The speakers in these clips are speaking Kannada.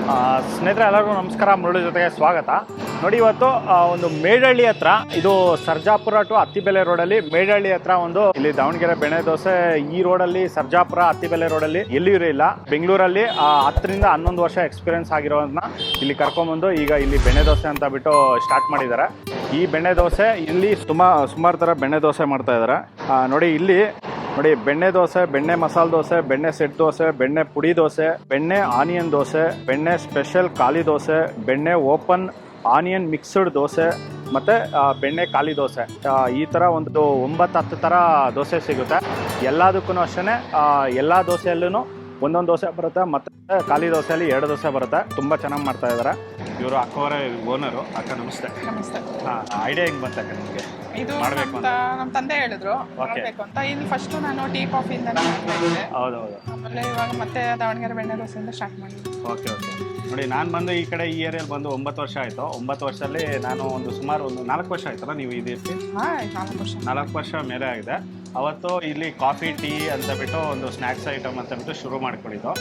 ಸ್ನೇಹಿತರೆ ಎಲ್ಲರಿಗೂ ನಮಸ್ಕಾರ. ಮುರುಳಿ ಜೊತೆಗೆ ಸ್ವಾಗತ. ನೋಡಿ, ಇವತ್ತು ಒಂದು ಮೇಡಹಳ್ಳಿ ಹತ್ರ, ಇದು ಸರ್ಜಾಪುರ ಟು ಅತ್ತಿಬೆಲೆ ರೋಡಲ್ಲಿ ಮೇಡಹಳ್ಳಿ ಹತ್ರ ಒಂದು ಇಲ್ಲಿ ದಾವಣಗೆರೆ ಬೆಣ್ಣೆ ದೋಸೆ ಈ ರೋಡಲ್ಲಿ ಸರ್ಜಾಪುರ ಅತ್ತಿಬೆಲೆ ರೋಡಲ್ಲಿ ಎಲ್ಲಿಯೂ ಇಲ್ಲ. ಬೆಂಗಳೂರಲ್ಲಿ 10 ರಿಂದ 11 ವರ್ಷ ಎಕ್ಸ್ಪೀರಿಯನ್ಸ್ ಆಗಿರೋದನ್ನ ಇಲ್ಲಿ ಕರ್ಕೊಂಡ್ಬಂದು ಈಗ ಇಲ್ಲಿ ಬೆಣ್ಣೆ ದೋಸೆ ಅಂತ ಬಿಟ್ಟು ಸ್ಟಾರ್ಟ್ ಮಾಡಿದ್ದಾರೆ. ಈ ಬೆಣ್ಣೆ ದೋಸೆ ಇಲ್ಲಿ ಸುಮಾರು ಥರ ಬೆಣ್ಣೆ ದೋಸೆ ಮಾಡ್ತಾ ಇದ್ದಾರೆ. ನೋಡಿ ಬೆಣ್ಣೆ ದೋಸೆ, ಬೆಣ್ಣೆ ಮಸಾಲೆ ದೋಸೆ, ಬೆಣ್ಣೆ ಸೆಟ್ ದೋಸೆ, ಬೆಣ್ಣೆ ಪುಡಿ ದೋಸೆ, ಬೆಣ್ಣೆ ಆನಿಯನ್ ದೋಸೆ, ಬೆಣ್ಣೆ ಸ್ಪೆಷಲ್ ಖಾಲಿ ದೋಸೆ, ಬೆಣ್ಣೆ ಓಪನ್ ಆನಿಯನ್ ಮಿಕ್ಸ್ಡ್ ದೋಸೆ ಮತ್ತು ಬೆಣ್ಣೆ ಖಾಲಿ ದೋಸೆ. ಈ ಥರ ಒಂದು 9-10 ಥರ ದೋಸೆ ಸಿಗುತ್ತೆ. ಎಲ್ಲದಕ್ಕೂ ಅಷ್ಟೇ ಎಲ್ಲ ದೋಸೆಯಲ್ಲೂ ಒಂದೊಂದು ದೋಸೆ ಬರುತ್ತೆ, ಮತ್ತು ಖಾಲಿ ದೋಸೆಯಲ್ಲಿ 2 ದೋಸೆ ಬರುತ್ತೆ. ತುಂಬ ಚೆನ್ನಾಗಿ ಮಾಡ್ತಾ ಇದ್ದಾರೆ. ಇವರು ಅಕ್ಕವರೇ ಓನರು. ಅಕ್ಕ ನಮಸ್ತೆ. ನಮಸ್ತೆ. ಐಡಿಯಾ ಹೆಂಗೆ ಬಂತಕ್ಕ ನಿಮಗೆ ಇದು ನಮ್ಮ ತಂದೆ ಹೇಳಿದ್ರು ಮಾಡಬೇಕು ಅಂತ. ಇಲ್ಲಿ ಫಸ್ಟ್ ನಾನು ಟೀ ಕಾಫಿಯಿಂದ ಹೌದೌದು. ಆಮೇಲೆ ಇವಾಗ ಮತ್ತೆ ದಾವಣಗೆರೆ ಬೆಣ್ಣೆ ದೋಸೆಯಿಂದ ಸ್ಟಾರ್ಟ್ ಮಾಡಿದ್ವಿ. ಓಕೆ. ನೋಡಿ, ನಾನು ಬಂದು ಈ ಕಡೆ ಈ ಏರಿಯಲ್ಲಿ ಬಂದು 9 ವರ್ಷ ಆಯಿತು. 9 ವರ್ಷದಲ್ಲಿ ನಾನು ಸುಮಾರು 4 ವರ್ಷ ಆಯ್ತಲ್ಲ ನೀವು ಇದಿರ್ತಿ? 4 ವರ್ಷ ಮೇಲೆ ಆಗಿದೆ. ಅವತ್ತು ಇಲ್ಲಿ ಕಾಫಿ ಟೀ ಅಂತ ಬಿಟ್ಟು ಒಂದು ಸ್ನ್ಯಾಕ್ಸ್ ಐಟಮ್ ಅಂತ ಬಿಟ್ಟು ಶುರು ಮಾಡ್ಕೊಂಡಿದ್ದು.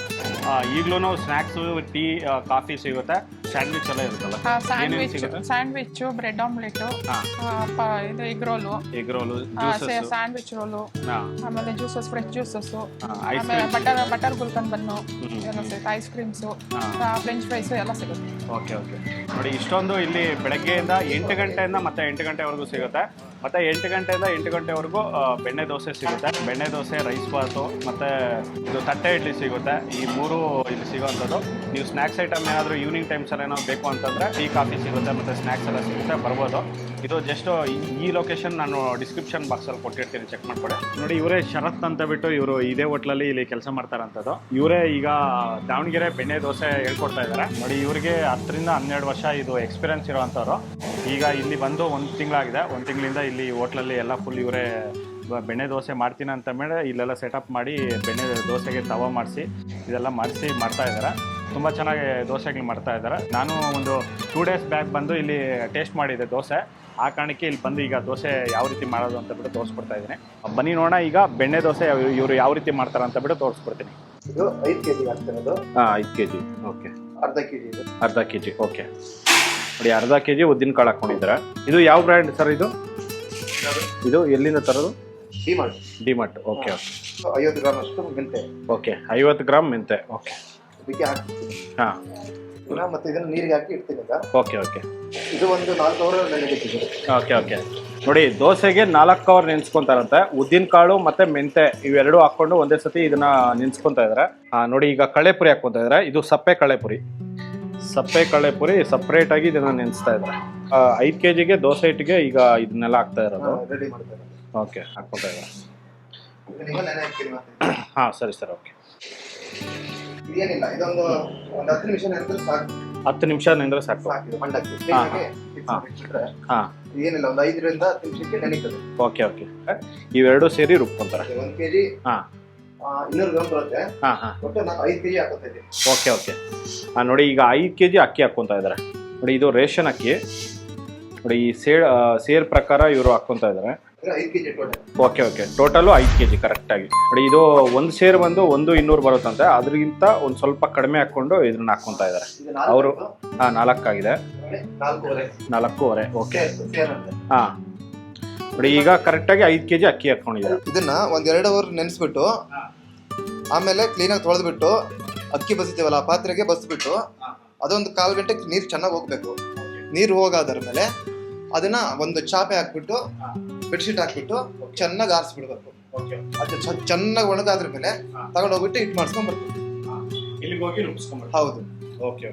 ಈಗಲೂ ಸ್ನ್ಯಾಕ್ಸು, ಟೀ, ಕಾಫಿ ಸಿಗುತ್ತೆ. ಸ್ಯಾಂಡ್ವಿಚ್ ಎಲ್ಲ ಇರುತ್ತಲ್ಲ? ಸ್ಯಾಂಡ್ವಿಚ್ಚು, ಬ್ರೆಡ್ ಆಮ್ಲೆಟು, ಇದು ಎಗ್ ರೋಲು, ಸ್ಯಾಂಡ್ವಿಚ್ ರೋಲು, ಆಮೇಲೆ ಜ್ಯೂಸಸ್, ಫ್ರೆಶ್ ಜ್ಯೂಸಸ್ಸು, ಆಮೇಲೆ ಬಟರ್ ಗುಲ್ಕನ್ ಬನ್ನು ಎಲ್ಲ ಸಿಗುತ್ತೆ, ಐಸ್ ಕ್ರೀಮ್ಸು, ಫ್ರೆಂಚ್ ಫ್ರೈಸು ಎಲ್ಲ ಸಿಗುತ್ತೆ. ಓಕೆ. ನೋಡಿ, ಇಷ್ಟೊಂದು ಇಲ್ಲಿ ಬೆಳಗ್ಗೆಯಿಂದ 8 ಗಂಟೆಯಿಂದ ಮತ್ತೆ 8 ಗಂಟೆವರೆಗೂ ಸಿಗುತ್ತೆ. ಮತ್ತು 8 ಗಂಟೆಯಿಂದ 8 ಗಂಟೆವರೆಗೂ ಬೆಣ್ಣೆ ದೋಸೆ ಸಿಗುತ್ತೆ. ಬೆಣ್ಣೆ ದೋಸೆ, ರೈಸ್ ಬಾತು ಮತ್ತು ಇದು ತಟ್ಟೆ ಇಡ್ಲಿ ಸಿಗುತ್ತೆ. ಈ 3 ಇಲ್ಲಿ ಸಿಗೋವಂಥದ್ದು. ನೀವು ಸ್ನ್ಯಾಕ್ಸ್ ಐಟಮ್ ಏನಾದರೂ ಈವ್ನಿಂಗ್ ಟೈಮ್ಸಲ್ಲಿ ಏನೋ ಬೇಕು ಅಂತಂದರೆ ಟೀ ಕಾಫಿ ಸಿಗುತ್ತೆ ಮತ್ತು ಸ್ನ್ಯಾಕ್ಸ್ ಎಲ್ಲ ಸಿಗುತ್ತೆ, ಬರ್ಬೋದು. ಇದು ಜಸ್ಟ್ ಈ ಲೊಕೇಶನ್ ನಾನು ಡಿಸ್ಕ್ರಿಪ್ಷನ್ ಬಾಕ್ಸಲ್ಲಿ ಕೊಟ್ಟಿರ್ತೀನಿ, ಚೆಕ್ ಮಾಡ್ಕೊಡಿ. ನೋಡಿ, ಇವರೇ ಶರತ್ ಅಂತ ಬಿಟ್ಟು ಇವರು ಇದೇ ಹೋಟ್ಲಲ್ಲಿ ಇಲ್ಲಿ ಕೆಲಸ ಮಾಡ್ತಾರಂಥದ್ದು. ಇವರೇ ಈಗ ದಾವಣಗೆರೆ ಬೆಣ್ಣೆ ದೋಸೆ ಹೇಳ್ಕೊಡ್ತಾ ಇದ್ದಾರೆ. ನೋಡಿ, ಇವರಿಗೆ 10 ರಿಂದ 12 ವರ್ಷ ಇದು ಎಕ್ಸ್ಪೀರಿಯನ್ಸ್ ಇರೋವಂಥವ್ರು. ಈಗ ಇಲ್ಲಿ ಬಂದು 1 ತಿಂಗಳಾಗಿದೆ. 1 ತಿಂಗಳಿಂದ ಇಲ್ಲಿ ಹೋಟ್ಲಲ್ಲಿ ಎಲ್ಲ ಫುಲ್ ಇವರೇ ಬೆಣ್ಣೆ ದೋಸೆ ಮಾಡ್ತೀನಿ ಅಂತ ಮೇಲೆ ಇಲ್ಲೆಲ್ಲ ಸೆಟಪ್ ಮಾಡಿ ಬೆಣ್ಣೆ ದೋಸೆಗೆ ತವ ಮಾಡಿಸಿ ಇದೆಲ್ಲ ಮಾಡಿಸಿ ಮಾಡ್ತಾ ಇದ್ದಾರೆ. ತುಂಬ ಚೆನ್ನಾಗಿ ದೋಸೆಗಳು ಮಾಡ್ತಾ ಇದ್ದಾರೆ. ನಾನು ಒಂದು 2 ಡೇಸ್ ಬ್ಯಾಕ್ ಬಂದು ಇಲ್ಲಿ ಟೇಸ್ಟ್ ಮಾಡಿದ್ದೆ ದೋಸೆ. ಆ ಕಾರಣಕ್ಕೆ ಇಲ್ಲಿ ಬಂದು ಈಗ ದೋಸೆ ಯಾವ ರೀತಿ ಮಾಡೋದು ಅಂತ ಬಿಟ್ಟು ತೋರಿಸ್ಕೊಡ್ತಾ ಇದ್ದೀನಿ. ಬನ್ನಿ ನೋಡೋಣ ಈಗ ಬೆಣ್ಣೆ ದೋಸೆ ಇವರು ಯಾವ ರೀತಿ ಮಾಡ್ತಾರೆ ಅಂತ ಬಿಟ್ಟು ತೋರಿಸ್ಕೊಡ್ತೀನಿ. ಇದು 5 kg ಆಗ್ತಿರೋದು. 5 kg. ಓಕೆ. ಅರ್ಧ kg ಇದು. ಅರ್ಧ kg. ಓಕೆ. ನೋಡಿ, ಅರ್ಧ kg ಉದ್ದಿನ ಕಾಳು ಹಾಕೊಂಡಿದ್ದಾರೆ. ಇದು ಯಾವ ಬ್ರ್ಯಾಂಡ್ ಸರ್ ಇದು? ಇದು ಎಲ್ಲಿಂದ ತರೋದು? ಡಿಮಾರ್ಟ್. ಓಕೆ. 50 ಗ್ರಾಮ್ ಅಷ್ಟು ಮೆಂತೆ. ಓಕೆ, 50 ಗ್ರಾಮ್ ಮೆಂತೆ. ಓಕೆ. ಇದಕ್ಕೆ ಹಾಕ್ತೀನಿ. ಹಾಂ. ಮತ್ತೆ ಇದನ್ನು ನೀರಿಗೆ ಹಾಕಿ ಇಡ್ತೀನಿ ಈಗ. ಓಕೆ. ಇದು ಒಂದು 4 ಅವರ್ ನೆನೆದಿದೆ. ಓಕೆ. ನೋಡಿ, ದೋಸೆಗೆ 4 ಅವರ್ ನೆನೆಸ್ಕೊಂತಾರಂತೆ. ಉದ್ದಿನ ಕಾಳು ಮತ್ತೆ ಮೆಂತೆ ಇವೆರಡು ಹಾಕೊಂಡು ಒಂದೇ ಸತಿ ಇದನ್ನ ನೆನೆಸ್ಕೊಂತಾ ಇದ್ದಾರೆ. ನೋಡಿ, ಈಗ ಕಳೆಪುರಿ ಹಾಕ್ಕೊಂತ ಇದ್ದಾರೆ. ಇದು ಸಪ್ಪೆ ಕಳೆಪುರಿ ಸಪ್ರೇಟ್ ಆಗಿ ಇದನ್ನ ನೆನೆಸ್ತಾ ಇದ್ದಾರೆ. 5 kgಗೆ ದೋಸೆ ಹಿಟ್ಟಿಗೆ ಈಗ ಇದನ್ನೆಲ್ಲ ಹಾಕ್ತಾ ಇರೋದು. ರೆಡಿ ಮಾಡ್ತಾರೆ. ಓಕೆ, ಹಾಕ್ಕೊತಾ ಇದ್ದಾರೆ. ಸರಿ. ಓಕೆ. ಏನಿಲ್ಲ, ಇದೊಂದು 10 ನಿಮಿಷ ನೆನೆದ್ರೆ ಸಾಕು. 10 ನಿಮಿಷ ನೆನೆದ್ರೆ ಸಾಕು. ಏನಿಲ್ಲ, ಒಂದು 5 ರಿಂದ 10 ನಿಮಿಷಕ್ಕೆ ನೆನೀತದೆ. ಓಕೆ. ಇವೆರಡು ಸೇರಿ ರುಬ್ಕೊಂತಾರೆ. 1 kg 200 ಗ್ರಾಮ್ ಬರುತ್ತೆ. ಒಟ್ಟು ನಾನು 5 kg ಹಾಕೋತಾ ಇದ್ದೀನಿ. ಓಕೆ. ನೋಡಿ, ಈಗ 5 kg ಅಕ್ಕಿ ಹಾಕ್ಕೊಂತ ಇದ್ದಾರೆ. ನೋಡಿ, ಇದು ರೇಷನ್ ಅಕ್ಕಿ. ನೋಡಿ, ಈ ಸೇರ್ ಪ್ರಕಾರ ಇವರು ಹಾಕ್ಕೊಂತ ಇದ್ದಾರೆ. 5 kg total. Okay. Total 5 kg ಕರೆಕ್ಟಾಗಿ. ನೋಡಿ, ಇದು ಒಂದು ಸೇರ್ ಬಂದು 100-200 ಬರುತ್ತಂತೆ. ಅದಕ್ಕಿಂತ ಒಂದು ಸ್ವಲ್ಪ ಕಡಿಮೆ ಹಾಕ್ಕೊಂಡು ಇದನ್ನ ಹಾಕ್ಕೊಂತ ಇದ್ದಾರೆ ಅವರು. 4 ಆಗಿದೆ. 4.5. ಓಕೆ. ನೋಡಿ, ಈಗ ಕರೆಕ್ಟಾಗಿ 5 kg ಅಕ್ಕಿ ಹಾಕೊಂಡಿದ್ದಾರೆ. ಇದನ್ನ 1-2 ಅವರ್ ನೆನೆಸ್ಬಿಟ್ಟು ಆಮೇಲೆ ಕ್ಲೀನಾಗಿ ತೊಳೆದ್ಬಿಟ್ಟು ಅಕ್ಕಿ ಬಸಿತೀವಲ್ಲ ಆ ಪಾತ್ರೆಗೆ ಬಸ್ಬಿಟ್ಟು ಅದೊಂದು 1/4 ಗಂಟೆ ನೀರು ಚೆನ್ನಾಗಿ ಹೋಗ್ಬೇಕು. ನೀರು ಹೋಗಾದ್ರ ಮೇಲೆ ಅದನ್ನ ಒಂದು ಚಾಪೆ ಹಾಕ್ಬಿಟ್ಟು ಬೆಡ್ಶೀಟ್ ಹಾಕ್ಬಿಟ್ಟು ಚೆನ್ನಾಗಿ ಆರಿಸ್ಬಿಡ್ಬೇಕು. ಅದು ಚೆನ್ನಾಗಿ ಒಣಗಾದ್ರ ಮೇಲೆ ತಗೊಂಡೋಗ್ಬಿಟ್ಟು ಹಿಟ್ಟು ಮಾಡಿಸ್ಕೊಂಡ್ ಬರ್ತೀವಿ. ಹೌದು. ಓಕೆ.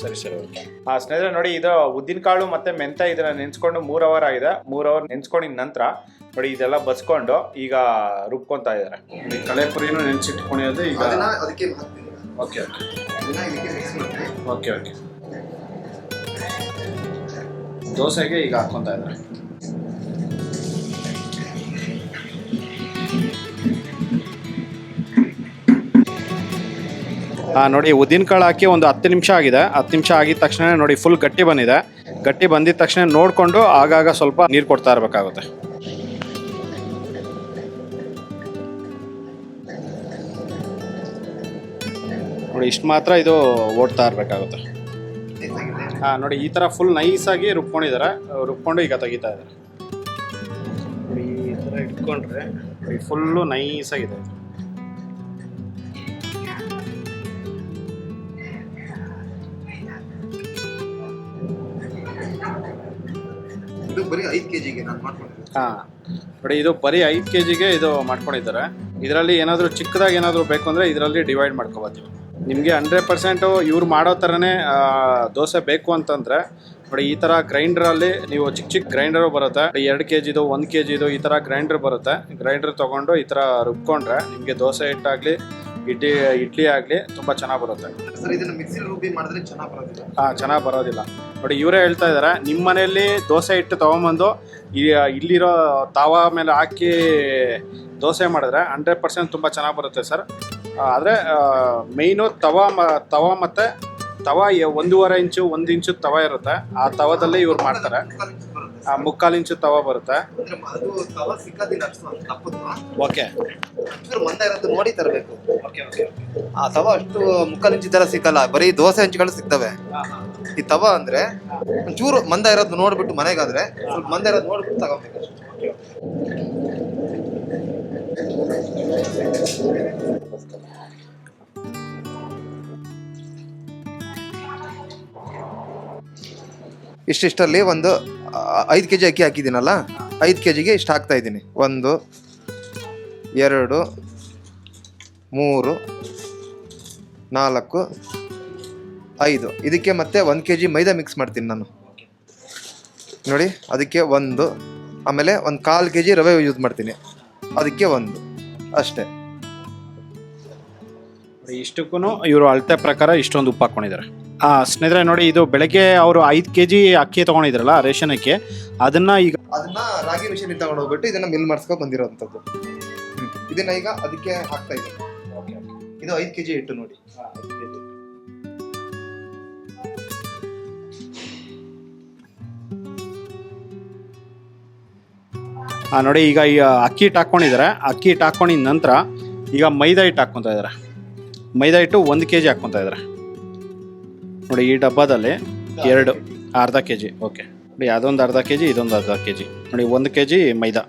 ಸರಿ. ಓಕೆ. ಸ್ನೇಹಿತರೆ, ನೋಡಿ, ಇದು ಉದ್ದಿನ ಕಾಳು ಮತ್ತೆ ಮೆಂತೆ ಇದನ್ನ ನೆನ್ಸ್ಕೊಂಡು 3 ಅವರ್ ಆಗಿದೆ. 3 ಅವರ್ ನೆನ್ಸ್ಕೊಂಡಿದ ನಂತರ ನೋಡಿ ಇದೆಲ್ಲ ಬಸ್ಕೊಂಡು ಈಗ ರುಬ್ಕೊಂತಾ ಇದ್ದಾರೆ. ಕಳೆಪುರಿನೂ ನೆನ್ಸಿಟ್ಕೊಂಡಿರೋದು ಈಗ ಅದಕ್ಕೆ ಹಾಕ್ತೀನಿ. ಓಕೆ. ದೋಸೆಗೆ ಈಗ ಹಾಕ್ಕೊಂತಾ ಇದ್ದಾರೆ. ನೋಡಿ, ಉದ್ದಿನ ಕಾಳು ಹಾಕಿ ಒಂದು 10 ನಿಮಿಷ ಆಗಿದೆ. 10 ನಿಮಿಷ ಆಗಿದ ತಕ್ಷಣ ನೋಡಿ ಫುಲ್ ಗಟ್ಟಿ ಬಂದಿದೆ. ಗಟ್ಟಿ ಬಂದಿದ ತಕ್ಷಣ ನೋಡಿಕೊಂಡು ಆಗಾಗ ಸ್ವಲ್ಪ ನೀರು ಕೊಡ್ತಾ ಇರಬೇಕಾಗುತ್ತೆ. ನೋಡಿ ಇಷ್ಟು ಮಾತ್ರ ಇದು ಓಡ್ತಾ ಇರಬೇಕಾಗುತ್ತೆ. ಹಾಂ ನೋಡಿ ಈ ಥರ ಫುಲ್ ನೈಸಾಗಿ ರುಬ್ಕೊಂಡಿದ್ದಾರೆ. ರುಬ್ಕೊಂಡು ಈಗ ತೆಗಿತಾ ಇದ್ದಾರೆ. ನೋಡಿ ಈ ಥರ ಇಟ್ಕೊಂಡ್ರೆ ಫುಲ್ಲು ನೈಸಾಗಿದೆ. ಇದು ಬರೀ 5 kgಗೆ ನಾನು ಮಾಡ್ಕೊಂಡಿದ್ದೀನಿ. ಹಾಂ ನೋಡಿ ಇದು ಬರೀ 5 kgಗೆ ಇದು ಮಾಡ್ಕೊಂಡಿದ್ದಾರೆ. ಇದರಲ್ಲಿ ಏನಾದರೂ ಚಿಕ್ಕದಾಗಿ ಏನಾದರೂ ಬೇಕು ಅಂದರೆ ಇದರಲ್ಲಿ ಡಿವೈಡ್ ಮಾಡ್ಕೊಬೋದು. ನಿಮಗೆ 100% ಇವ್ರು ಮಾಡೋ ಥರನೇ ದೋಸೆ ಬೇಕು ಅಂತಂದರೆ ನೋಡಿ ಈ ಥರ ಗ್ರೈಂಡ್ರಲ್ಲಿ ನೀವು ಚಿಕ್ಕ ಗ್ರೈಂಡರು ಬರುತ್ತೆ. 2 kgದು 1 kgದು ಈ ಥರ ಗ್ರೈಂಡರ್ ಬರುತ್ತೆ. ಗ್ರೈಂಡರ್ ತೊಗೊಂಡು ಈ ಥರ ರುಬ್ಕೊಂಡ್ರೆ ನಿಮಗೆ ದೋಸೆ ಹಿಟ್ಟಾಗಲಿ ಇಡ್ಲಿ ಆಗಲಿ ತುಂಬ ಚೆನ್ನಾಗಿ ಬರುತ್ತೆ. ಸರ್ ಇದನ್ನು ಮಿಕ್ಸಿಲಿ ರುಬ್ಬಿ ಮಾಡಿದ್ರೆ ಚೆನ್ನಾಗಿ ಬರೋದಿಲ್ಲ. ಚೆನ್ನಾಗಿ ಬರೋದಿಲ್ಲ. ನೋಡಿ ಇವರೇ ಹೇಳ್ತಾ ಇದ್ದಾರೆ, ನಿಮ್ಮ ಮನೆಯಲ್ಲಿ ದೋಸೆ ಹಿಟ್ಟು ತೊಗೊಂಬಂದು ಇಲ್ಲಿರೋ ತಾವಾ ಮೇಲೆ ಹಾಕಿ ದೋಸೆ ಮಾಡಿದ್ರೆ 100% ತುಂಬ ಚೆನ್ನಾಗಿ ಬರುತ್ತೆ ಸರ್. ಆದರೆ ಮೇಯ್ನು ತವಾ ಮತ್ತು ತವಾ 1.5 ಇಂಚು 1 ಇಂಚು ತವ ಇರುತ್ತೆ. ಆ ತವದಲ್ಲಿ ಇವ್ರು ಮಾಡ್ತಾರೆ. 3/4 ಇಂಚು ತವ ಬರುತ್ತೆ. ಓಕೆ ಮಂದ ಇರೋದು ನೋಡಿ ತರಬೇಕು. ಆ ತವ ಅಷ್ಟು 3/4 ಇಂಚು ತರ ಸಿಕ್ಕಲ್ಲ, ಬರೀ ದೋಸೆ ಹಂಚುಗಳು ಸಿಗ್ತವೆ. ಈ ತವ ಅಂದ್ರೆ ಒಂಚೂರು ಮಂದ ಇರೋದು ನೋಡ್ಬಿಟ್ಟು ಮನೆಗಾದ್ರೆ ಸ್ವಲ್ಪ ಮಂದ ಇರೋದು ನೋಡ್ಬಿಟ್ಟು ತಗೋಬೇಕು. ಇಷ್ಟಿಷ್ಟಲ್ಲಿ ಒಂದು 5 kg ಅಕ್ಕಿ ಹಾಕಿದ್ದೀನಲ್ಲ, 5 kgಗೆ ಇಷ್ಟು ಹಾಕ್ತಾ ಇದ್ದೀನಿ. 1 2 3 4 5. ಇದಕ್ಕೆ ಮತ್ತೆ 1 kg ಮೈದಾ ಮಿಕ್ಸ್ ಮಾಡ್ತೀನಿ ನಾನು ನೋಡಿ. ಅದಕ್ಕೆ 1, ಆಮೇಲೆ 1/4 kg ರವೆ ಯೂಸ್ ಮಾಡ್ತೀನಿ, ಅದಕ್ಕೆ 1 ಅಷ್ಟೇ. ಇಷ್ಟಕ್ಕೂ ಇವರು ಅಳತೆ ಪ್ರಕಾರ ಇಷ್ಟೊಂದು ಉಪ್ಪು ಹಾಕ್ಕೊಂಡಿದ್ದಾರೆ. ಸ್ನೇಹಿತರೆ ನೋಡಿ ಇದು ಬೆಳಗ್ಗೆ ಅವರು 5 kg ಅಕ್ಕಿ ತೊಗೊಂಡಿದ್ರಲ್ಲ ರೇಷನ್ ಅಕ್ಕಿ, ಅದನ್ನ ರಾಗಿ ಮಿಷಿನ್ ತಗೊಂಡು ಹೋಗ್ಬಿಟ್ಟು ಇದನ್ನ ಮಿಲ್ ಮಾಡಿಸ್ಕೊಂಡು ಬಂದಿರೋಂಥದ್ದು. ಇದನ್ನ ಈಗ ಅದಕ್ಕೆ ಹಾಕ್ತಾ ಇದ್ದೀನಿ. ಇದು 5 kg ಹಿಟ್ಟು ನೋಡಿ. ನೋಡಿ ಈಗ ಈ ಅಕ್ಕಿ ಹಿಟ್ಟು ಹಾಕ್ಕೊಂಡಿದ್ದಾರೆ. ಅಕ್ಕಿ ಹಿಟ್ಟು ಹಾಕ್ಕೊಂಡಿದ ನಂತರ ಈಗ ಮೈದಾ ಹಿಟ್ಟು ಹಾಕ್ಕೊತಾ ಇದ್ದಾರೆ. ಮೈದಾ ಹಿಟ್ಟು 1 kg ಹಾಕ್ಕೊತಾ ಇದ್ದಾರೆ ನೋಡಿ. ಈ ಡಬ್ಬದಲ್ಲಿ 2 ಅರ್ಧ kg. ಓಕೆ ನೋಡಿ ಅದೊಂದು ಅರ್ಧ kg, ಇದೊಂದು ಅರ್ಧ kg ನೋಡಿ. 1 kg ಮೈದಾ.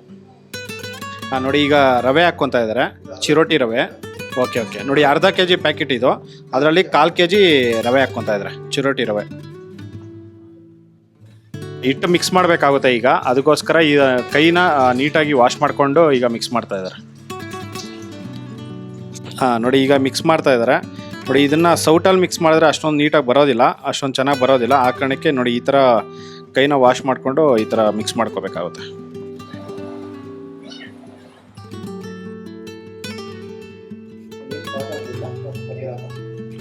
ನೋಡಿ ಈಗ ರವೆ ಹಾಕ್ಕೊತಾ ಇದ್ದಾರೆ, ಚಿರೋಟಿ ರವೆ. ಓಕೆ ನೋಡಿ ಅರ್ಧ kg ಪ್ಯಾಕೆಟ್ ಇದು, ಅದರಲ್ಲಿ 1/4 kg ರವೆ ಹಾಕ್ಕೊತಾ ಇದ್ದಾರೆ, ಚಿರೋಟಿ ರವೆ. ಹಿಟ್ಟು ಮಿಕ್ಸ್ ಮಾಡಬೇಕಾಗುತ್ತೆ ಈಗ, ಅದಕ್ಕೋಸ್ಕರ ಈ ಕೈನ ನೀಟಾಗಿ ವಾಶ್ ಮಾಡಿಕೊಂಡು ಈಗ ಮಿಕ್ಸ್ ಮಾಡ್ತಾ ಇದ್ದಾರೆ. ನೋಡಿ ಈಗ ಮಿಕ್ಸ್ ಮಾಡ್ತಾ ಇದ್ದಾರೆ ನೋಡಿ. ಇದನ್ನು ಸೌಟಲ್ಲಿ ಮಿಕ್ಸ್ ಮಾಡಿದ್ರೆ ಅಷ್ಟೊಂದು ನೀಟಾಗಿ ಬರೋದಿಲ್ಲ, ಅಷ್ಟೊಂದು ಚೆನ್ನಾಗಿ ಬರೋದಿಲ್ಲ. ಆ ಕಾರಣಕ್ಕೆ ನೋಡಿ ಈ ಥರ ಕೈನ ವಾಶ್ ಮಾಡಿಕೊಂಡು ಈ ಥರ ಮಿಕ್ಸ್ ಮಾಡ್ಕೋಬೇಕಾಗುತ್ತೆ.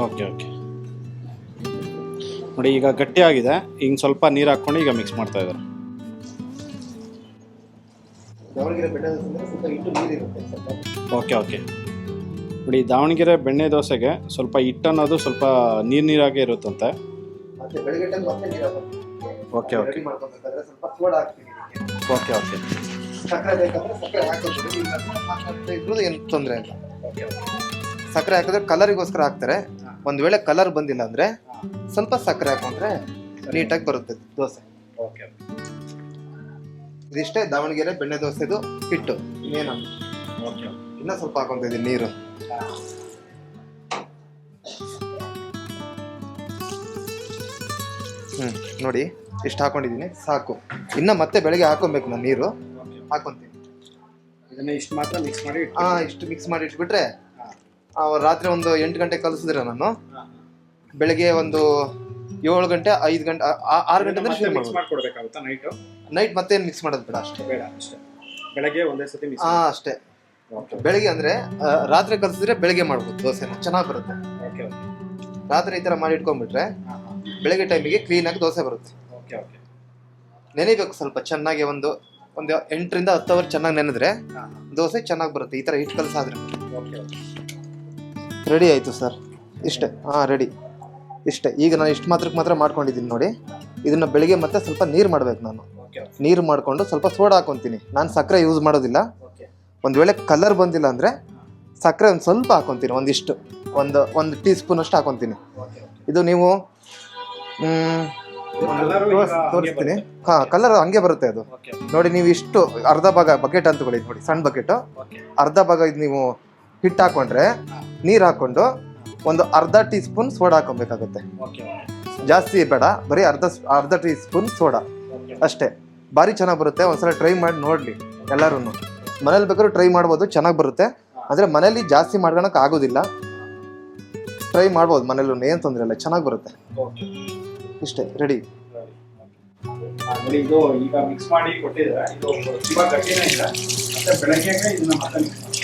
ಓಕೆ ನೋಡಿ ಈಗ ಗಟ್ಟಿಯಾಗಿದೆ. ಹಿಂಗೆ ಸ್ವಲ್ಪ ನೀರು ಹಾಕ್ಕೊಂಡು ಈಗ ಮಿಕ್ಸ್ ಮಾಡ್ತಾ ಇದ್ದಾರೆ. ಓಕೆ ನೋಡಿ ದಾವಣಗೆರೆ ಬೆಣ್ಣೆ ದೋಸೆಗೆ ಸ್ವಲ್ಪ ಹಿಟ್ಟು ಅನ್ನೋದು ಸ್ವಲ್ಪ ನೀರಾಗೇ ಇರುತ್ತಂತೆ. ಓಕೆ ಏನು ತೊಂದರೆ ಇಲ್ಲ. ಸಕ್ಕರೆ ಹಾಕಿದ್ರೆ ಕಲರಿಗೋಸ್ಕರ ಹಾಕ್ತಾರೆ. ಒಂದು ವೇಳೆ ಕಲರ್ ಬಂದಿಲ್ಲ ಅಂದ್ರೆ ಸ್ವಲ್ಪ ಸಕ್ಕರೆ ಹಾಕೊಂಡ್ರೆ ನೀಟಾಗಿ ಬರುತ್ತೆ ದೋಸೆ. ಇದಿಷ್ಟೇ ದಾವಣಗೆರೆ ಬೆಣ್ಣೆ ದೋಸೆದು ಹಿಟ್ಟು. ಇನ್ನೇನು ಇನ್ನ ಸ್ವಲ್ಪ ಹಾಕೊಂತ ಇದೀನಿ ನೀರು. ನೋಡಿ ಇಷ್ಟು ಹಾಕೊಂಡಿದ್ದೀನಿ ಸಾಕು. ಇನ್ನ ಮತ್ತೆ ಬೆಳಗ್ಗೆ ಹಾಕೊಬೇಕು ನಾನು ನೀರು ಹಾಕೊಂತೀನಿ. ಇದನ್ನ ಇಷ್ಟು ಮಾತ್ರ ಮಿಕ್ಸ್ ಮಾಡಿ ಇಷ್ಟು ಮಿಕ್ಸ್ ಮಾಡಿ ಇಟ್ಬಿಟ್ರೆ ರಾತ್ರಿ ಒಂದು 8 ಗಂಟೆ ಕಲಿಸಿದ್ರೆ ನಾನು ಬೆಳಗ್ಗೆ ಒಂದು 7 ಗಂಟೆ 5 ಗಂಟೆ 6 ಗಂಟೆ ಅಂದ್ರೆ ಶುರು ಮಾಡ್ಕೊಡ್ಬೇಕಾಗುತ್ತಾ ನೈಟ್ ಮತ್ತೆ ಏನು ಮಿಕ್ಸ್ ಮಾಡೋದು ಬೇಡ, ಅಷ್ಟೇ. ಬೆಳಗ್ಗೆ ಒಂದೇ ಸತಿ ಮಿಕ್ಸ್ ಅಷ್ಟೇ. ಬೆಳಗ್ಗೆ ಅಂದ್ರೆ ರಾತ್ರಿ ಕಲಿಸಿದ್ರೆ ಬೆಳಗ್ಗೆ ಮಾಡ್ಬೋದು ದೋಸೆನ, ಚೆನ್ನಾಗಿ ಬರುತ್ತೆ. ರಾತ್ರಿ ಈ ತರ ಮಾಡಿ ಇಟ್ಕೊಂಡ್ಬಿಟ್ರೆ ಬೆಳಗ್ಗೆ ಟೈಮಿಗೆ ಕ್ಲೀನ್ ಆಗಿ ದೋಸೆ ಬರುತ್ತೆ. ನೆನೆಬೇಕು ಸ್ವಲ್ಪ ಚೆನ್ನಾಗಿ, ಒಂದು 8 ರಿಂದ 10 ಅವರ್ ಚೆನ್ನಾಗಿ ನೆನೆದ್ರೆ ದೋಸೆ ಚೆನ್ನಾಗಿ ಬರುತ್ತೆ. ಈ ತರ ಹಿಟ್ಟು ಕಲಸಾದ್ರೆ ರೆಡಿ ಆಯ್ತು ಸರ್. ಇಷ್ಟೇ. ರೆಡಿ ಇಷ್ಟೇ. ಈಗ ನಾನು ಇಷ್ಟು ಮಾತ್ರ ಮಾಡ್ಕೊಂಡಿದ್ದೀನಿ ನೋಡಿ. ಇದನ್ನ ಬೆಳಿಗ್ಗೆ ಮತ್ತೆ ಸ್ವಲ್ಪ ನೀರು ಮಾಡ್ಬೇಕು. ನಾನು ನೀರು ಮಾಡ್ಕೊಂಡು ಸ್ವಲ್ಪ ಸೋಡಾ ಹಾಕೊಂತೀನಿ. ನಾನು ಸಕ್ಕರೆ ಯೂಸ್ ಮಾಡೋದಿಲ್ಲ. ಒಂದು ವೇಳೆ ಕಲರ್ ಬಂದಿಲ್ಲ ಅಂದ್ರೆ ಸಕ್ಕರೆ ಒಂದು ಸ್ವಲ್ಪ ಹಾಕೊತೀನಿ, ಒಂದಿಷ್ಟು ಒಂದು ಟೀ ಸ್ಪೂನ್ ಅಷ್ಟು ಹಾಕೊತೀನಿ. ಇದು ನೀವು ತೋರಿಸ್ತೀನಿ. ಕಲರ್ ಹಂಗೆ ಬರುತ್ತೆ ಅದು. ನೋಡಿ ನೀವು ಇಷ್ಟು ಅರ್ಧ ಭಾಗ ಬಕೆಟ್ ಅಂತ ತಗೊಳ್ಳಿ, ನೋಡಿ ಸಣ್ಣ ಬಕೆಟ್, ಅರ್ಧ ಭಾಗ ಇದು ನೀವು ಹಿಟ್ಟು ಹಾಕೊಂಡ್ರೆ ನೀರು ಹಾಕೊಂಡು ಒಂದು ಅರ್ಧ ಟೀ ಸ್ಪೂನ್ ಸೋಡಾ ಹಾಕೊಬೇಕಾಗುತ್ತೆ. ಜಾಸ್ತಿ ಬೇಡ, ಬರೀ ಅರ್ಧ ಟೀ ಸ್ಪೂನ್ ಸೋಡಾ ಅಷ್ಟೇ. ಭಾರಿ ಚೆನ್ನಾಗಿ ಬರುತ್ತೆ. ಒಂದ್ಸಲ ಟ್ರೈ ಮಾಡಿ ನೋಡ್ಲಿ ಎಲ್ಲರೂ. ಮನೇಲಿ ಬೇಕಾದ್ರೂ ಟ್ರೈ ಮಾಡ್ಬೋದು, ಚೆನ್ನಾಗಿ ಬರುತ್ತೆ. ಅಂದರೆ ಮನೇಲಿ ಜಾಸ್ತಿ ಮಾಡ್ಕೊಳಕ್ ಆಗೋದಿಲ್ಲ, ಟ್ರೈ ಮಾಡ್ಬೋದು ಮನೇಲೂ, ಏನು ತೊಂದರೆ ಇಲ್ಲ, ಚೆನ್ನಾಗಿ ಬರುತ್ತೆ. ಇಷ್ಟೇ, ರೆಡಿ. ಇದು ಈಗ ಮಿಕ್ಸ್ ಮಾಡಿ ಕೊಟ್ಟಿದ್ರೆ ಇದು ಇವಾಗ ಗಟ್ಟಿನೇ ಇಲ್ಲ, ಮತ್ತೆ ಬೆಳಗ್ಗೆ ಇದನ್ನ ಮತ್ತೆ ಮಿಕ್ಸ್ ಮಾಡಿ.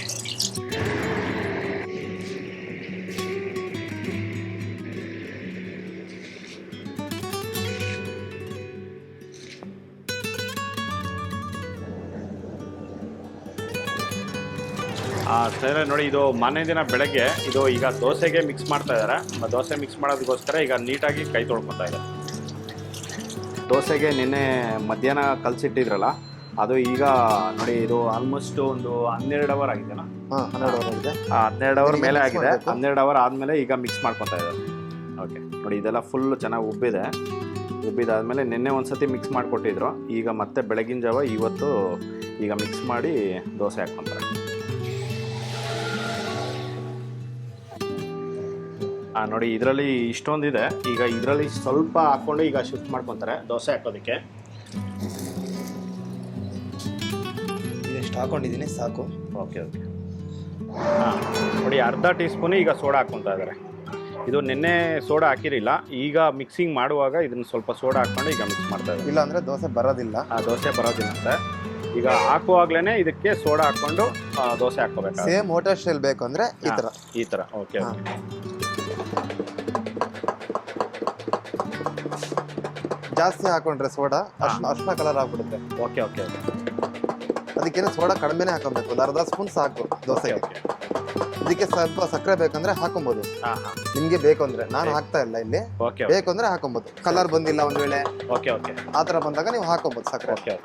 ಸ್ನೇಹಿತರೆ ನೋಡಿ, ಇದು ಮಾರನೇ ದಿನ ಬೆಳಗ್ಗೆ ಇದು ಈಗ ದೋಸೆಗೆ ಮಿಕ್ಸ್ ಮಾಡ್ತಾ ಇದ್ದಾರೆ. ದೋಸೆ ಮಿಕ್ಸ್ ಮಾಡೋದಕ್ಕೋಸ್ಕರ ಈಗ ನೀಟಾಗಿ ಕೈ ತೊಳ್ಕೊತಾ ಇದ್ದಾರೆ. ದೋಸೆಗೆ ನಿನ್ನೆ ಮಧ್ಯಾಹ್ನ ಕಲಸಿಟ್ಟಿದ್ರಲ್ಲ, ಅದು ಈಗ ನೋಡಿ ಇದು ಆಲ್ಮೋಸ್ಟ್ ಒಂದು 12 ಅವರ್ ಆಗಿದೆನಾ? 12 ಅವರ್ ಆಗಿದೆ. 12 ಅವರ್ ಮೇಲೆ ಆಗಿದೆ. 12 ಅವರ್ ಆದಮೇಲೆ ಈಗ ಮಿಕ್ಸ್ ಮಾಡ್ಕೊತಾ ಇದ್ದಾರೆ. ಓಕೆ ನೋಡಿ, ಇದೆಲ್ಲ ಫುಲ್ ಚೆನ್ನಾಗಿ ಉಬ್ಬಿದಾದ್ಮೇಲೆ ನಿನ್ನೆ ಒಂದ್ಸತಿ ಮಿಕ್ಸ್ ಮಾಡಿಕೊಟ್ಟಿದ್ರು. ಈಗ ಮತ್ತೆ ಬೆಳಗಿನ ಜಾವ ಇವತ್ತು ಈಗ ಮಿಕ್ಸ್ ಮಾಡಿ ದೋಸೆ ಹಾಕ್ಕೊತಾರೆ. ನೋಡಿ ಇದರಲ್ಲಿ ಇಷ್ಟೊಂದಿದೆ. ಈಗ ಇದರಲ್ಲಿ ಸ್ವಲ್ಪ ಹಾಕ್ಕೊಂಡು ಈಗ ಶಿಫ್ಟ್ ಮಾಡ್ಕೊತಾರೆ ದೋಸೆ ಹಾಕೋದಕ್ಕೆ. ಇದೆಷ್ಟು ಹಾಕೊಂಡಿದ್ದೀನಿ ಸಾಕು. ಓಕೆ ನೋಡಿ, ಅರ್ಧ ಟೀ ಸ್ಪೂನ್ ಈಗ ಸೋಡಾ ಹಾಕ್ಕೊತಾ ಇದ್ದಾರೆ. ಇದು ನಿನ್ನೆ ಸೋಡಾ ಹಾಕಿರಲಿಲ್ಲ, ಈಗ ಮಿಕ್ಸಿಂಗ್ ಮಾಡುವಾಗ ಇದನ್ನು ಸ್ವಲ್ಪ ಸೋಡಾ ಹಾಕ್ಕೊಂಡು ಈಗ ಮಿಕ್ಸ್ ಮಾಡ್ತಾ ಇದ್ದಾರೆ. ಇಲ್ಲ ಅಂದರೆ ದೋಸೆ ಬರೋದಿಲ್ಲ. ದೋಸೆ ಬರೋದಿಲ್ಲ ಅಂತ ಈಗ ಹಾಕುವಾಗ್ಲೇ ಇದಕ್ಕೆ ಸೋಡಾ ಹಾಕ್ಕೊಂಡು ದೋಸೆ ಹಾಕ್ಕೋಬೇಕು. ಸೇಮ್ ಹೋಟೆಲ್ ಸ್ಟೈಲ್ ಬೇಕು ಅಂದರೆ ಈ ಥರ. ಓಕೆ ಜಾಸ್ತಿ ಹಾಕೊಂಡ್ರೆ ಸೋಡಾ ಅರ್ಶಿನ ಕಲರ್ ಆಗ್ಬಿಡುತ್ತೆ. ಓಕೆ ಅದಕ್ಕೇನೆ ಸೋಡಾ ಕಡಿಮೆನೇ ಹಾಕೊಬೇಕು, ಒಂದು ಅರ್ಧ ಸ್ಪೂನ್ ಸಾಕು ದೋಸೆಗೆ. ಇದಕ್ಕೆ ಸ್ವಲ್ಪ ಸಕ್ಕರೆ ಬೇಕಂದ್ರೆ ಹಾಕೊಬಹುದು, ನಿಮ್ಗೆ ಬೇಕು ಅಂದ್ರೆ. ನಾನು ಹಾಕ್ತಾ ಇಲ್ಲ ಇಲ್ಲಿ, ಬೇಕು ಅಂದ್ರೆ ಹಾಕೊಬಹುದು. ಕಲರ್ ಬಂದಿಲ್ಲ ಒಂದ್ ವೇಳೆ ಆ ತರ ಬಂದಾಗ ನೀವು ಹಾಕೊಬಹುದು ಸಕ್ಕರೆ.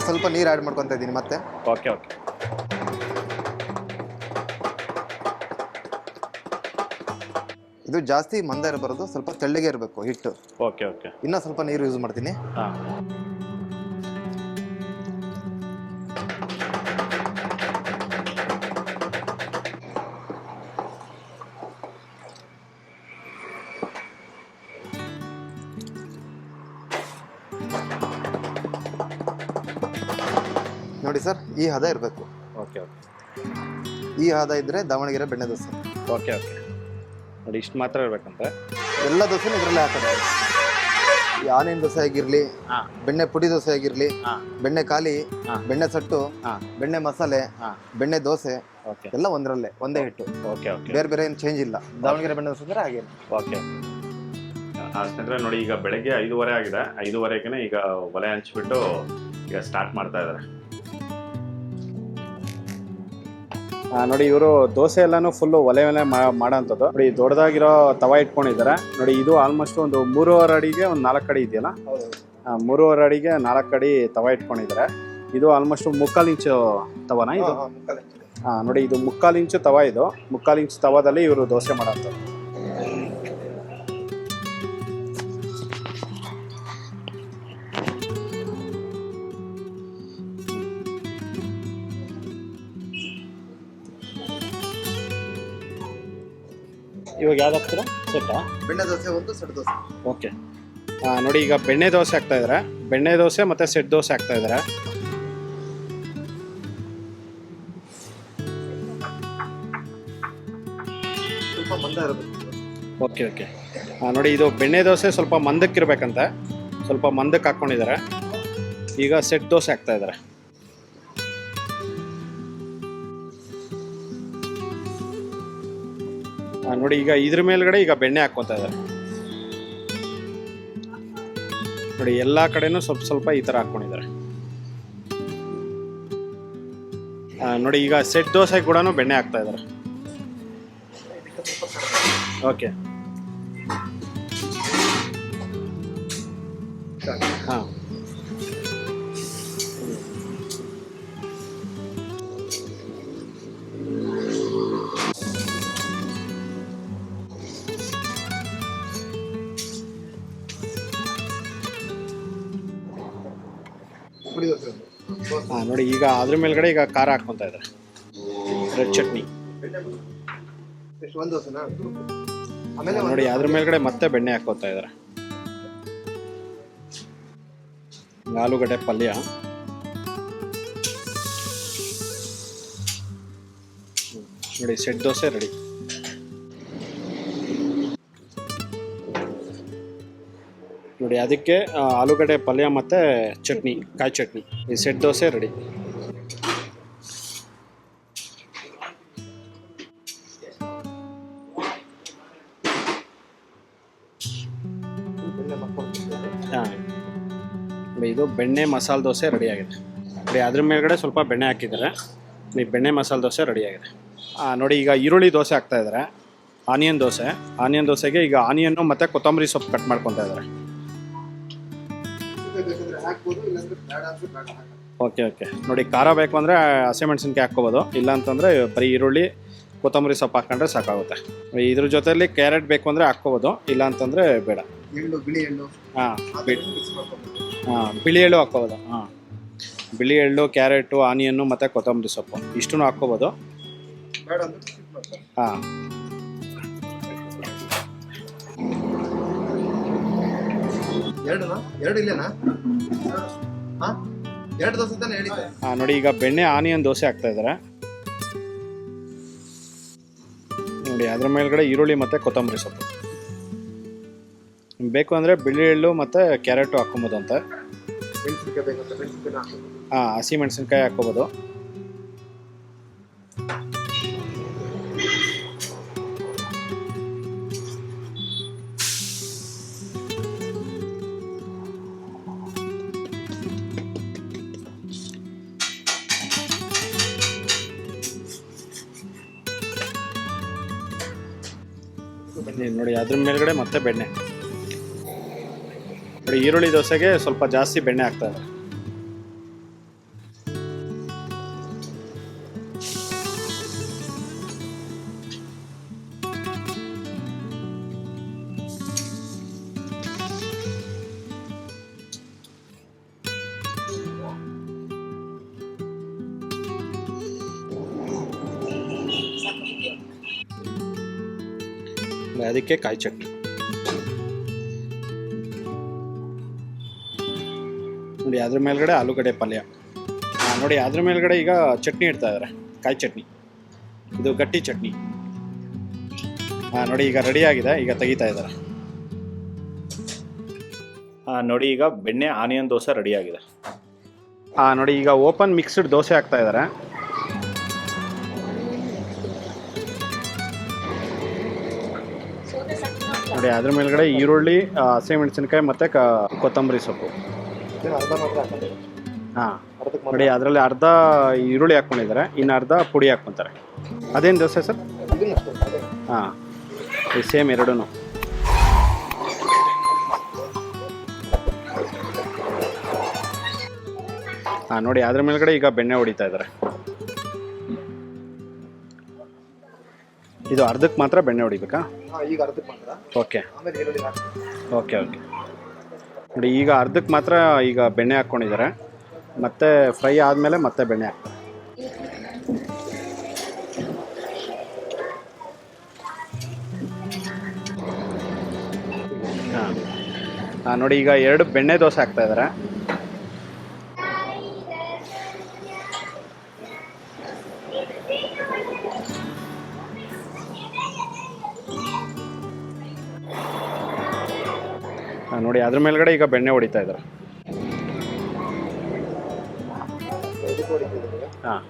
ಸ್ವಲ್ಪ ನೀರು ಆಡ್ ಮಾಡ್ಕೊಂತ ಇದ್ದೀನಿ ಮತ್ತೆ. ಇದು ಜಾಸ್ತಿ ಮಂದ ಇರಬಾರದು, ಸ್ವಲ್ಪ ತೆಳ್ಳಗೆ ಇರಬೇಕು ಹಿಟ್ಟು. ಇನ್ನ ಸ್ವಲ್ಪ ನೀರು ಯೂಸ್ ಮಾಡ್ತೀನಿ. ನೋಡಿ ಸರ್, ಈ ಹದ ಇರಬೇಕು. ಈ ಹದ ಇದ್ರೆ ದಾವಣಗೆರೆ ಬೆಣ್ಣೆ ದೋಸೆ. ನೋಡಿ ಇಷ್ಟು ಮಾತ್ರ ಇರ್ಬೇಕಂತ. ಎಲ್ಲ ದೋಸೆನೂ ಇದರಲ್ಲೇ ಹಾಕೋದು. ಆನಿಯನ್ ದೋಸೆ ಆಗಿರ್ಲಿ, ಬೆಣ್ಣೆ ಪುಡಿ ದೋಸೆ ಆಗಿರ್ಲಿ, ಬೆಣ್ಣೆ ಖಾಲಿ, ಬೆಣ್ಣೆ ಸಟ್ಟು, ಬೆಣ್ಣೆ ಮಸಾಲೆ, ಬೆಣ್ಣೆ ದೋಸೆ ಎಲ್ಲ ಒಂದರಲ್ಲೇ, ಒಂದೇ ಹಿಟ್ಟು. ಬೇರೆ ಬೇರೆ ಏನು ಚೇಂಜ್ ಇಲ್ಲ. ದಾವಣಗೆರೆ ಬೆಣ್ಣೆ ದೋಸೆ ಅಂದ್ರೆ ಹಾಗೆ. ಸ್ನೇಹಿತರೆ ನೋಡಿ, ಈಗ ಬೆಳಗ್ಗೆ 5:30 ಆಗಿದೆ. 5:30ಗೆ ಈಗ ಒಲೆ ಹಂಚ್ಬಿಟ್ಟು ಈಗ ಸ್ಟಾರ್ಟ್ ಮಾಡ್ತಾ ಇದ್ದಾರೆ. ನೋಡಿ ಇವರು ದೋಸೆ ಎಲ್ಲಾನು ಫುಲ್ ಒಲೆ ಮಾಡೋಂಥದ್ದು. ನೋಡಿ ದೊಡ್ಡದಾಗಿರೋ ತವ ಇಟ್ಕೊಂಡಿದ್ದಾರೆ. ನೋಡಿ ಇದು ಆಲ್ಮೋಸ್ಟ್ ಒಂದು 3.5 ಅಡಿಗೆ ಒಂದು 4 ಅಡಿ ಇದೆಯಲ್ಲ, 3.5 ಅಡಿಗೆ 4 ಅಡಿ ತವ ಇಟ್ಕೊಂಡಿದ್ದಾರೆ. ಇದು ಆಲ್ಮೋಸ್ಟ್ 3/4 ಇಂಚು ತವನಾ ಇದು? ನೋಡಿ ಇದು 3/4 ಇಂಚು ತವ. ಇದು 3/4 ಇಂಚು ತವದಲ್ಲಿ ಇವರು ದೋಸೆ ಮಾಡೋಂಥದ್ದು. ಇವಾಗ ಯಾವ್ದು ಹಾಕ್ತೀರಾ? ಸೆಟ್ಟಾ? ಬೆಣ್ಣೆ ದೋಸೆ ಒಂದು, ಸೆಟ್ ದೋಸೆ. ಓಕೆ ನೋಡಿ, ಈಗ ಬೆಣ್ಣೆ ದೋಸೆ ಹಾಕ್ತಾ ಇದ್ದಾರೆ. ಬೆಣ್ಣೆ ದೋಸೆ ಮತ್ತೆ ಸೆಟ್ ದೋಸೆ ಹಾಕ್ತಾ ಇದ್ದಾರೆ. ಸ್ವಲ್ಪ ಮಂದ ಇರಬೇಕು. ಓಕೆ ನೋಡಿ, ಇದು ಬೆಣ್ಣೆ ದೋಸೆ ಸ್ವಲ್ಪ ಮಂದಕ್ಕಿರ್ಬೇಕಂತೆ, ಸ್ವಲ್ಪ ಮಂದಕ್ಕೆ ಹಾಕ್ಕೊಂಡಿದ್ದಾರೆ. ಈಗ ಸೆಟ್ ದೋಸೆ ಹಾಕ್ತಾ ಇದ್ದಾರೆ. ನೋಡಿ ಈಗ ಇದ್ರ ಮೇಲ್ಗಡೆ ಈಗ ಬೆಣ್ಣೆ ಹಾಕ್ಕೊತಾ ಇದ್ದಾರೆ. ನೋಡಿ ಎಲ್ಲಾ ಕಡೆನೂ ಸ್ವಲ್ಪ ಸ್ವಲ್ಪ ಈ ತರ ಹಾಕೊಂಡಿದ್ದಾರೆ. ನೋಡಿ ಈಗ ಸೆಟ್ ದೋಸೆ ಕೂಡ ಬೆಣ್ಣೆ ಹಾಕ್ತಾ ಇದ್ದಾರೆ. ಓಕೆ ಪುಡಿ ದೋಸೆ ಒಂದು. ಹಾಂ ನೋಡಿ, ಈಗ ಅದ್ರ ಮೇಲ್ಗಡೆ ಈಗ ಖಾರ ಹಾಕ್ಕೊತಾ ಇದ್ದಾರೆ, ರೆಡ್ ಚಟ್ನಿ. ಎಷ್ಟು ಒಂದು ದೋಸೆನಾ? ಆಮೇಲೆ ನೋಡಿ ಅದ್ರ ಮೇಲ್ಗಡೆ ಮತ್ತೆ ಬೆಣ್ಣೆ ಹಾಕ್ಕೊತಾ ಇದ್ದಾರೆ. ಆಲೂಗಡ್ಡೆ ಪಲ್ಯ, ನೋಡಿ ಸೆಟ್ ದೋಸೆ ರೆಡಿ. ನೋಡಿ ಅದಕ್ಕೆ ಆಲೂಗಡ್ಡೆ ಪಲ್ಯ ಮತ್ತು ಚಟ್ನಿ, ಕಾಯಿ ಚಟ್ನಿ, ಈ ಸೆಟ್ ದೋಸೆ ರೆಡಿ. ಹಾಂ ನೋಡಿ, ಇದು ಬೆಣ್ಣೆ ಮಸಾಲೆ ದೋಸೆ ರೆಡಿ ಆಗಿದೆ. ನೋಡಿ ಅದ್ರ ಮೇಲ್ಗಡೆ ಸ್ವಲ್ಪ ಬೆಣ್ಣೆ ಹಾಕಿದ್ದಾರೆ. ಈ ಬೆಣ್ಣೆ ಮಸಾಲೆ ದೋಸೆ ರೆಡಿ ಆಗಿದೆ. ನೋಡಿ ಈಗ ಈರುಳ್ಳಿ ದೋಸೆ ಹಾಕ್ತಾ ಇದ್ದಾರೆ, ಆನಿಯನ್ ದೋಸೆ. ಆನಿಯನ್ ದೋಸೆಗೆ ಈಗ ಆನಿಯನ್ನು ಮತ್ತು ಕೊತ್ತಂಬರಿ ಸೊಪ್ಪು ಕಟ್ ಮಾಡ್ಕೊತಾ ಇದ್ದಾರೆ. Okay okay. ನೋಡಿ ಖಾರ ಬೇಕು ಅಂದರೆ ಹಸಿಮೆಣಸಿನ್ಕಾಯಿ ಹಾಕ್ಕೋಬೋದು, ಇಲ್ಲ ಅಂತಂದರೆ ಬರೀ ಈರುಳ್ಳಿ ಕೊತ್ತಂಬರಿ ಸೊಪ್ಪು ಹಾಕ್ಕೊಂಡ್ರೆ ಸಾಕಾಗುತ್ತೆ. ಇದ್ರ ಜೊತೆಯಲ್ಲಿ ಕ್ಯಾರೆಟ್ ಬೇಕು ಅಂದರೆ ಹಾಕ್ಕೋಬೋದು, ಇಲ್ಲ ಅಂತಂದರೆ ಬೇಡ. ಬಿಳಿ ಎಳ್ಳು, ಹಾಂ ಬಿಳಿ ಎಳ್ಳು ಹಾಕ್ಕೋಬೋದು. ಹಾಂ, ಬಿಳಿ ಎಳ್ಳು, ಕ್ಯಾರೆಟು, ಆನಿಯನ್ನು ಮತ್ತು ಕೊತ್ತಂಬರಿ ಸೊಪ್ಪು ಇಷ್ಟೂ ಹಾಕ್ಕೋಬೋದು. ಹಾಂ ಎರಡು ಇಲ್ಲೇನಾ? ಹಾಂ, ಎರಡು ದೋಸೆ ತಾನೆ ಹೇಳಿದ್ದೆ. ಹಾಂ ನೋಡಿ, ಈಗ ಬೆಣ್ಣೆ ಆನಿಯನ್ ದೋಸೆ ಹಾಕ್ತಾ ಇದ್ದಾರೆ. ನೋಡಿ ಅದ್ರ ಮೇಲ್ಗಡೆ ಈರುಳ್ಳಿ ಮತ್ತು ಕೊತ್ತಂಬರಿ ಸೊಪ್ಪು. ಬೇಕು ಅಂದರೆ ಬಿಳಿ ಎಳ್ಳು ಮತ್ತು ಕ್ಯಾರೆಟು ಹಾಕ್ಕೊಬೋದು ಅಂತ. ಮೆಣಸಿನ್ಕಾಯಿ ಬೇಕಂತ ಮೆಣಸಿನ್ಕಾಯಿ ಹಾಕ್ಬೋದು. ಹಾಂ, ಹಸಿ ಮೆಣಸಿನ್ಕಾಯಿ ಹಾಕ್ಕೋಬೋದು. ನೋಡಿ ಅದ್ರ ಮೇಲ್ಗಡೆ ಮತ್ತೆ ಬೆಣ್ಣೆ. ನೋಡಿ ಈರುಳ್ಳಿ ದೋಸೆಗೆ ಸ್ವಲ್ಪ ಜಾಸ್ತಿ ಬೆಣ್ಣೆ ಹಾಕ್ತಾ ಇದೆ. ಅದಕ್ಕೆ ಕಾಯಿ ಚಟ್ನಿ. ನೋಡಿ ಅದ್ರ ಮೇಲ್ಗಡೆ ಆಲೂಗಡ್ಡೆ ಪಲ್ಯ. ನೋಡಿ ಅದ್ರ ಮೇಲ್ಗಡೆ ಈಗ ಚಟ್ನಿ ಇಡ್ತಾ ಇದ್ದಾರೆ, ಕಾಯಿ ಚಟ್ನಿ. ಇದು ಗಟ್ಟಿ ಚಟ್ನಿ. ನೋಡಿ ಈಗ ರೆಡಿ ಆಗಿದೆ, ಈಗ ತೆಗಿತಾ ಇದ್ದಾರೆ. ನೋಡಿ ಈಗ ಬೆಣ್ಣೆ ಆನಿಯನ್ ದೋಸೆ ರೆಡಿ ಆಗಿದೆ. ನೋಡಿ ಈಗ ಓಪನ್ ಮಿಕ್ಸ್ಡ್ ದೋಸೆ ಹಾಕ್ತಾ ಇದ್ದಾರೆ. ನೋಡಿ ಅದ್ರ ಮೇಲ್ಗಡೆ ಈರುಳ್ಳಿ, ಹಸಿಮೆಣಸಿನ್ಕಾಯಿ ಮತ್ತು ಕೊತ್ತಂಬರಿ ಸೊಪ್ಪು. ಹಾಂ ನೋಡಿ ಅದರಲ್ಲಿ ಅರ್ಧ ಈರುಳ್ಳಿ ಹಾಕ್ಕೊಂಡಿದ್ದಾರೆ, ಇನ್ನು ಅರ್ಧ ಪುಡಿ ಹಾಕ್ಕೊತಾರೆ. ಅದೇನು ದೋಸೆ ಸರ್? ಹಾಂ, ಸೇಮ್ ಎರಡೂ. ನೋಡಿ ಅದ್ರ ಮೇಲ್ಗಡೆ ಈಗ ಬೆಣ್ಣೆ ಹೊಡಿತಾ ಇದ್ದಾರೆ. ಇದು ಅರ್ಧಕ್ಕೆ ಮಾತ್ರ ಬೆಣ್ಣೆ ಹೊಡಿಬೇಕಾ? ಈಗ ಅರ್ಧಕ್ಕೆ ಮಾತ್ರ. Okay okay okay. ನೋಡಿ ಈಗ ಅರ್ಧಕ್ಕೆ ಮಾತ್ರ ಈಗ ಬೆಣ್ಣೆ ಹಾಕ್ಕೊಂಡಿದ್ದಾರೆ, ಮತ್ತೆ ಫ್ರೈ ಆದಮೇಲೆ ಮತ್ತೆ ಬೆಣ್ಣೆ ಹಾಕ್ತಾರೆ. ಹಾಂ ನೋಡಿ ಈಗ 2 ಬೆಣ್ಣೆ ದೋಸೆ ಹಾಕ್ತಾ ಇದ್ದಾರೆ. ನೋಡಿ ಅದ್ರ ಮೇಲ್ಗಡೆ ಈಗ ಬೆಣ್ಣೆ ಹೊಡಿತಾ ಇದ್ದಾರೆ. ಹಾಂ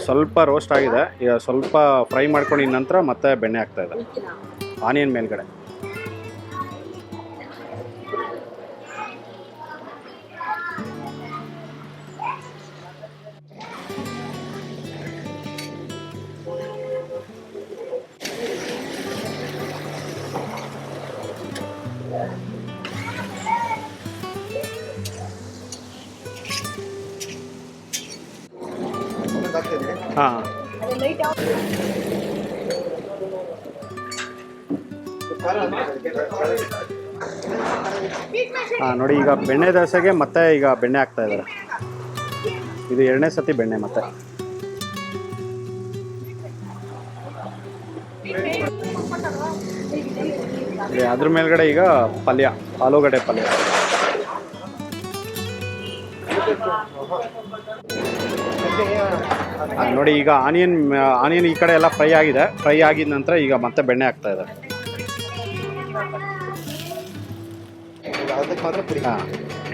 ಸ್ವಲ್ಪ ರೋಸ್ಟ್ ಆಗಿದೆ, ಈಗ ಸ್ವಲ್ಪ ಫ್ರೈ ಮಾಡ್ಕೊಂಡಿದ ನಂತರ ಮತ್ತೆ ಬೆಣ್ಣೆ ಹಾಕ್ತಾ ಇದ್ದಾರೆ ಆನಿಯನ್ ಮೇಲ್ಗಡೆ. ಹಾಂ ನೋಡಿ ಈಗ ಬೆಣ್ಣೆ ದೋಸೆಗೆ ಮತ್ತೆ ಈಗ ಬೆಣ್ಣೆ ಹಾಕ್ತಾ ಇದ್ದಾರೆ. ಇದು 2ನೇ ಸತಿ ಬೆಣ್ಣೆ ಮತ್ತೆ. ಅದ್ರ ಮೇಲ್ಗಡೆ ಈಗ ಪಲ್ಯ, ಆಲೂಗಡ್ಡೆ ಪಲ್ಯ. ನೋಡಿ ಈಗ ಆನಿಯನ್ ಈ ಕಡೆ ಎಲ್ಲ ಫ್ರೈ ಆಗಿದೆ. ಫ್ರೈ ಆಗಿದ ನಂತರ ಈಗ ಮತ್ತೆ ಬೆಣ್ಣೆ ಹಾಕ್ತಾ ಇದ್ದಾರೆ.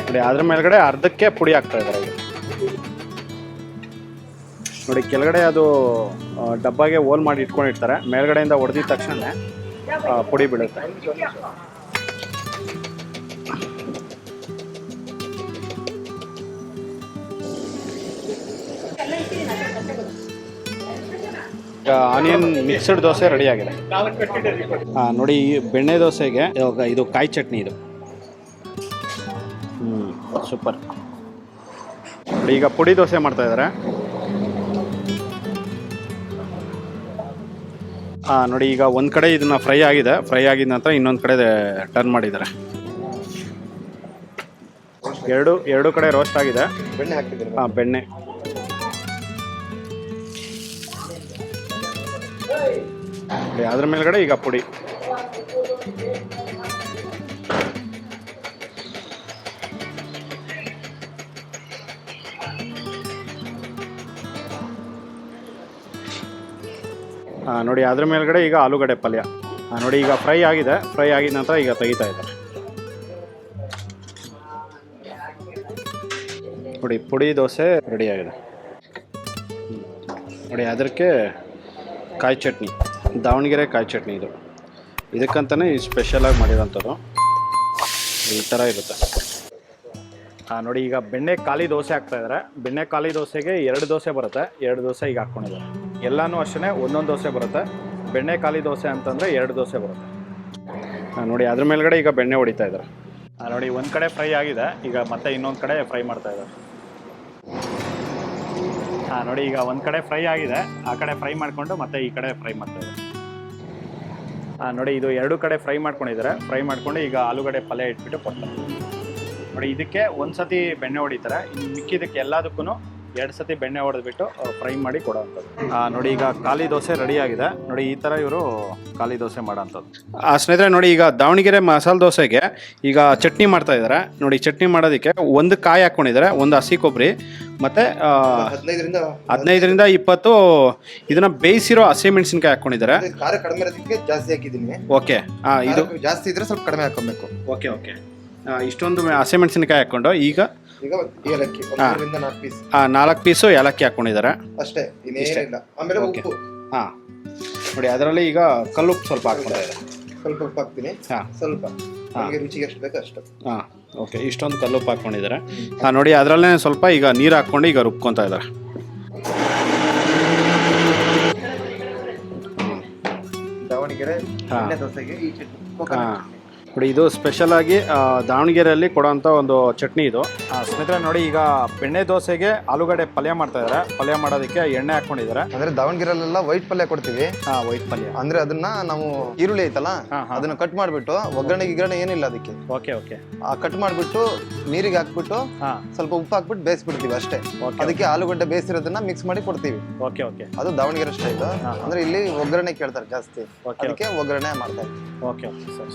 ನೋಡಿ ಅದ್ರ ಮೇಲ್ಗಡೆ ಅರ್ಧಕ್ಕೆ ಪುಡಿ ಹಾಕ್ತಾ ಇದ್ದಾರೆ. ಈಗ ನೋಡಿ ಕೆಳಗಡೆ ಅದು ಡಬ್ಬಾಗೆ ಹೋಲ್ ಮಾಡಿ ಇಟ್ಕೊಂಡಿರ್ತಾರೆ. ಮೇಲ್ಗಡೆಯಿಂದ ಹೊಡೆದಿದ ತಕ್ಷಣ ಪುಡಿ ಬೀಳುತ್ತೆ. ಈಗ ಆನಿಯನ್ ಮಿಕ್ಸ್ಡ್ ದೋಸೆ ರೆಡಿ ಆಗಿದೆ. ನೋಡಿ ಈ ಬೆಣ್ಣೆ ದೋಸೆಗೆ ಇದು ಕಾಯಿ ಚಟ್ನಿ ಇದು. ಸೂಪರ್. ಈಗ ಪುಡಿ ದೋಸೆ ಮಾಡ್ತಾ ಇದ್ದಾರೆ. ನೋಡಿ ಈಗ ಒಂದು ಕಡೆ ಇದನ್ನ ಫ್ರೈ ಆಗಿದೆ. ಫ್ರೈ ಆಗಿದ ನಂತರ ಇನ್ನೊಂದು ಕಡೆ ಟರ್ನ್ ಮಾಡಿದ್ದಾರೆ. ಎರಡು ಕಡೆ ರೋಸ್ಟ್ ಆಗಿದೆ. ಬೆಣ್ಣೆ ಹಾಕ್ತಿದ್ದಾರೆ. ಬೆಣ್ಣೆ. ಅದ್ರ ಮೇಲ್ಗಡೆ ಈಗ ಪುಡಿ. ನೋಡಿ ಅದ್ರ ಮೇಲ್ಗಡೆ ಈಗ ಆಲೂಗಡ್ಡೆ ಪಲ್ಯ. ನೋಡಿ ಈಗ ಫ್ರೈ ಆಗಿದೆ. ಫ್ರೈ ಆಗಿದ ನಂತರ ಈಗ ತೆಗಿತಾ ಇದ್ದಾರೆ. ನೋಡಿ ಪುಡಿ ದೋಸೆ ರೆಡಿ ಆಗಿದೆ. ನೋಡಿ ಅದಕ್ಕೆ ಕಾಯಿ ಚಟ್ನಿ, ದಾವಣಗೆರೆ ಕಾಯಿ ಚಟ್ನಿ ಇದು. ಇದಕ್ಕಂತಲೇ ಸ್ಪೆಷಲಾಗಿ ಮಾಡಿರೋಂಥದ್ದು. ಈ ಥರ ಇರುತ್ತೆ. ನೋಡಿ ಈಗ ಬೆಣ್ಣೆ ಖಾಲಿ ದೋಸೆ ಹಾಕ್ತಾ ಇದ್ದಾರೆ. ಬೆಣ್ಣೆ ಖಾಲಿ ದೋಸೆಗೆ 2 ದೋಸೆ ಬರುತ್ತೆ. 2 ದೋಸೆ ಈಗ ಹಾಕ್ಕೊಂಡಿದ್ದಾರೆ. ಎಲ್ಲನೂ ಅಷ್ಟೇ ಒಂದೊಂದು ದೋಸೆ ಬರುತ್ತೆ. ಬೆಣ್ಣೆ ಖಾಲಿ ದೋಸೆ ಅಂತಂದರೆ 2 ದೋಸೆ ಬರುತ್ತೆ. ನೋಡಿ ಅದ್ರ ಮೇಲ್ಗಡೆ ಈಗ ಬೆಣ್ಣೆ ಹೊಡಿತಾ ಇದ್ದಾರೆ. ನೋಡಿ ಒಂದು ಕಡೆ ಫ್ರೈ ಆಗಿದೆ. ಈಗ ಮತ್ತೆ ಇನ್ನೊಂದು ಕಡೆ ಫ್ರೈ ಮಾಡ್ತಾ ಇದ್ದಾರೆ. ನೋಡಿ ಈಗ ಒಂದು ಕಡೆ ಫ್ರೈ ಆಗಿದೆ. ಆ ಕಡೆ ಫ್ರೈ ಮಾಡಿಕೊಂಡು ಮತ್ತೆ ಈ ಕಡೆ ಫ್ರೈ ಮಾಡ್ತಾ ಇದ್ದಾರೆ. ನೋಡಿ ಇದು 2 ಕಡೆ ಫ್ರೈ ಮಾಡ್ಕೊಂಡಿದ್ದಾರೆ. ಫ್ರೈ ಮಾಡ್ಕೊಂಡು ಈಗ ಆಲೂಗಡ್ಡೆ ಪಲ್ಯ ಇಟ್ಬಿಟ್ಟು ಕೊಡ್ತಾರೆ. ನೋಡಿ ಇದಕ್ಕೆ ಒಂದು ಸತಿ ಬೆಣ್ಣೆ ಹೊಡಿತಾರೆ. ಇನ್ನು ಮಿಕ್ಕಿದಕ್ಕೆ ಎಲ್ಲದಕ್ಕೂ 2 ಸತಿ ಬೆಣ್ಣೆ ಹೊಡೆದ್ಬಿಟ್ಟು ಫ್ರೈ ಮಾಡಿ ಕೊಡೋವಂಥದ್ದು. ನೋಡಿ ಈಗ ಖಾಲಿ ದೋಸೆ ರೆಡಿ ಆಗಿದೆ. ನೋಡಿ ಈ ಥರ ಇವರು ಖಾಲಿ ದೋಸೆ ಮಾಡೋವಂಥದ್ದು. ಸ್ನೇಹಿತರೆ ನೋಡಿ ಈಗ ದಾವಣಗೆರೆ ಮಸಾಲೆ ದೋಸೆಗೆ ಈಗ ಚಟ್ನಿ ಮಾಡ್ತಾ ಇದ್ದಾರೆ. ನೋಡಿ ಚಟ್ನಿ ಮಾಡೋದಕ್ಕೆ 1 ಕಾಯಿ ಹಾಕ್ಕೊಂಡಿದ್ದಾರೆ, 1 ಹಸಿ ಕೊಬ್ಬರಿ ಮತ್ತು 15ರಿಂದ 20 ಇದನ್ನ ಬೇಯಿಸಿರೋ ಹಸಿಮೆಣಸಿನ್ಕಾಯಿ ಹಾಕ್ಕೊಂಡಿದ್ದಾರೆ. ಖಾರ ಕಡಿಮೆ ಇರೋದಕ್ಕೆ ಜಾಸ್ತಿ ಹಾಕಿದ್ದೀನಿ. ಓಕೆ. ಇದು ಜಾಸ್ತಿ ಇದ್ರೆ ಸ್ವಲ್ಪ ಕಡಿಮೆ ಹಾಕೊಬೇಕು. Okay okay. ಇಷ್ಟೊಂದು ಹಸಿಮೆಣಸಿನ್ಕಾಯಿ ಹಾಕ್ಕೊಂಡು ಈಗ ಏಲಕ್ಕಿ 4 ಪೀಸ್ 4 ಪೀಸು ಏಲಕ್ಕಿ ಹಾಕ್ಕೊಂಡಿದ್ದಾರೆ ಅಷ್ಟೇ, ಇನ್ನೇನಿಲ್ಲ. ಆಮೇಲೆ ಉಪ್ಪು. ನೋಡಿ ಅದರಲ್ಲಿ ಈಗ ಕಲ್ಲುಪ್ಪು ಸ್ವಲ್ಪ ಹಾಕ್ಕೊಂಡಿದ್ದಾರೆ. ಸ್ವಲ್ಪ ಉಪ್ಪು ಹಾಕ್ತೀನಿ. ಸ್ವಲ್ಪ ನಮಗೆ ರುಚಿಗೆ ಎಷ್ಟು ಬೇಕು ಅಷ್ಟು. ಓಕೆ. ಇಷ್ಟೊಂದು ಕಲ್ಲುಪ್ಪು ಹಾಕ್ಕೊಂಡಿದ್ದಾರೆ. ನೋಡಿ ಅದರಲ್ಲೇ ಸ್ವಲ್ಪ ಈಗ ನೀರು ಹಾಕ್ಕೊಂಡು ಈಗ ರುಬ್ಕೊತಾ ಇದ್ದಾರೆ. ದಾವಣಗೆರೆ ದೋಸೆಗೆ ಈ ಚಟ್ನಿ. ನೋಡಿ ಇದು ಸ್ಪೆಷಲ್ ಆಗಿ ದಾವಣಗೆರೆಯಲ್ಲಿ ಕೊಡೋಂಥ ಒಂದು ಚಟ್ನಿ ಇದು. ಸ್ನೇಹಿತರೆ ನೋಡಿ ಈಗ ಬೆಣ್ಣೆ ದೋಸೆಗೆ ಆಲೂಗಡ್ಡೆ ಪಲ್ಯ ಮಾಡ್ತಾ ಇದ್ದಾರೆ. ಪಲ್ಯ ಮಾಡೋದಕ್ಕೆ ಎಣ್ಣೆ ಹಾಕ್ಕೊಂಡಿದ್ದಾರೆ. ಅಂದ್ರೆ ದಾವಣಗೆರೆಲ್ಲ ವೈಟ್ ಪಲ್ಯ ಕೊಡ್ತೀವಿ. ವೈಟ್ ಪಲ್ಯ ಅಂದ್ರೆ ಅದನ್ನ ನಾವು ಈರುಳ್ಳಿ ಐತಲ್ಲ ಅದನ್ನ ಕಟ್ ಮಾಡ್ಬಿಟ್ಟು ಒಗ್ಗರಣೆ ಏನಿಲ್ಲ ಅದಕ್ಕೆ. Okay okay. ಕಟ್ ಮಾಡ್ಬಿಟ್ಟು ನೀರಿಗೆ ಹಾಕ್ಬಿಟ್ಟು ಸ್ವಲ್ಪ ಉಪ್ಪು ಹಾಕ್ಬಿಟ್ಟು ಬೇಯಿಸ್ಬಿಡ್ತೀವಿ ಅಷ್ಟೇ. ಅದಕ್ಕೆ ಆಲೂಗಡ್ಡೆ ಬೇಯಿಸಿರೋದನ್ನ ಮಿಕ್ಸ್ ಮಾಡಿ ಕೊಡ್ತೀವಿ. Okay okay. ಅದು ದಾವಣಗೆರೆ ಸ್ಟೈಲ್. ಅಂದ್ರೆ ಇಲ್ಲಿ ಒಗ್ಗರಣೆ ಕೇಳ್ತಾರೆ ಜಾಸ್ತಿ, ಅದಕ್ಕೆ ಒಗ್ಗರಣೆ ಮಾಡ್ತಾರೆ. Okay okay sir.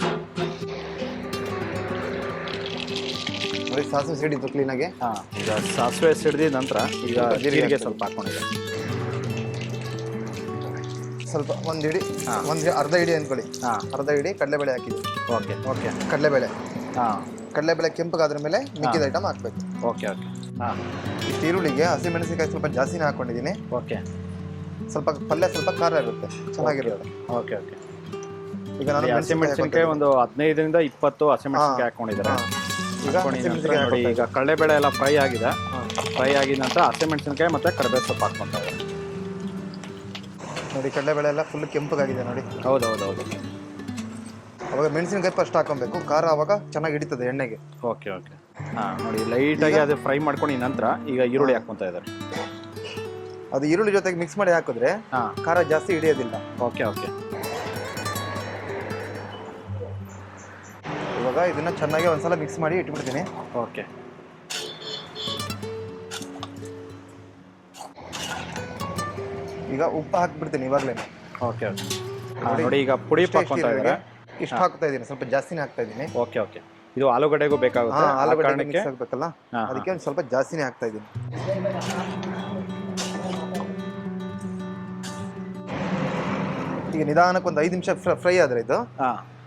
ನೋಡಿ ಸಾಸಿವೆ ಸಿಡಿತು ಕ್ಲೀನಾಗಿ. ಈಗ ಸಾಸಿವೆ ಸಿಡಿದ ನಂತರ ಈಗ ಜೀರಿಗೆ ಸ್ವಲ್ಪ ಹಾಕೊಂಡಿದ್ದಾರೆ. ಸ್ವಲ್ಪ ಒಂದು ಹಿಡಿ, ಅರ್ಧ ಹಿಡಿ ಅಂದ್ಕೊಳ್ಳಿ. ಅರ್ಧ ಹಿಡಿ ಕಡಲೆಬೇಳೆ ಹಾಕಿದ್ವಿ. Okay okay. ಕಡಲೆಬೇಳೆ ಕೆಂಪಗಾದ್ರ ಮೇಲೆ ಮಿಕ್ಕಿದ ಐಟಮ್ ಹಾಕ್ಬೇಕು. Okay okay. ಇಷ್ಟು ಈರುಳ್ಳಿಗೆ ಹಸಿಮೆಣಸಿನಕಾಯಿ ಸ್ವಲ್ಪ ಜಾಸ್ತಿನೇ ಹಾಕೊಂಡಿದ್ದೀನಿ. ಓಕೆ. ಸ್ವಲ್ಪ ಪಲ್ಯ ಸ್ವಲ್ಪ ಖಾರ ಇರುತ್ತೆ, ಚೆನ್ನಾಗಿರುತ್ತೆ. Okay okay. ಈಗ ನಾನು ಹಸಿಮೆಣಸಿನಕಾಯಿ ಒಂದು 15ರಿಂದ 20 ಹಸಿಮೆಣಸಿನಕಾಯಿ ಹಾಕೊಂಡಿದ್ದಾರೆ. ನೋಡಿ ಈಗ ಕಡಲೆಬೇಳೆ ಎಲ್ಲ ಫ್ರೈ ಆಗಿದೆ. ಫ್ರೈ ಆಗಿದ ನಂತರ ಹಸಿಮೆಣಸಿನಕಾಯಿ ಮತ್ತೆ ಕರಿಬೇವು ಸೊಪ್ಪು ಹಾಕ್ಕೊಂತ ಇದೆ. ನೋಡಿ ಕಡಲೆಬೇಳೆ ಎಲ್ಲ ಫುಲ್ ಕೆಂಪಗಾಗಿದೆ ನೋಡಿ. ಹೌದು ಹೌದು ಹೌದು. ಅವಾಗ ಮೆಣಸಿನಕಾಯಿ ಫಸ್ಟ್ ಹಾಕೊಬೇಕು, ಖಾರ ಅವಾಗ ಚೆನ್ನಾಗಿ ಹಿಡಿತದೆ ಎಣ್ಣೆಗೆ. Okay okay. ನೋಡಿ ಲೈಟಾಗಿ ಅದು ಫ್ರೈ ಮಾಡ್ಕೊಂಡು ನಂತರ ಈಗ ಈರುಳ್ಳಿ ಹಾಕ್ಕೊಂತ ಇದ್ದಾರೆ. ಅದು ಈರುಳ್ಳಿ ಜೊತೆಗೆ ಮಿಕ್ಸ್ ಮಾಡಿ ಹಾಕಿದ್ರೆ ಖಾರ ಜಾಸ್ತಿ ಹಿಡಿಯೋದಿಲ್ಲ. Okay okay. ಇವಾಗ ಇವಾಗ ಇದನ್ನ ಚೆನ್ನಾಗಿ ಒಂದ್ಸಲ ಮಿಕ್ಸ್ ಮಾಡಿ ಇಟ್ಬಿಡ್ತೀನಿ. ಓಕೆ. ಈಗ ಉಪ್ಪು ಹಾಕ್ಬಿಡ್ತೀನಿ ಇವಾಗಲೇ. Okay okay. ನೋಡಿ ಈಗ ಪುಡಿ ಹಾಕ್ಕೊಂತಾ ಇದ್ದಾರೆ. ಇಷ್ಟು ಹಾಕ್ತಾ ಇದ್ದೀನಿ, ಸ್ವಲ್ಪ ಜಾಸ್ತಿನೇ ಹಾಕ್ತಾ ಇದ್ದೀನಿ. Okay okay. ಇದು ಆಲೂಗಡ್ಡೆಗೂ ಬೇಕಾಗುತ್ತೆ, ಆಲೂಗಡ್ಡೆ ಮಿಕ್ಸ್ ಆಗಬೇಕಲ್ಲ, ಅದಕ್ಕೆ ಒಂದು ಸ್ವಲ್ಪ ಜಾಸ್ತಿನೇ ಹಾಕ್ತಾ ಇದ್ದೀನಿ. ಈಗ ನಿಧಾನಕ್ಕೆ ಒಂದು 5 ನಿಮಿಷ ಫ್ರೈ ಆದರೆ ಇದು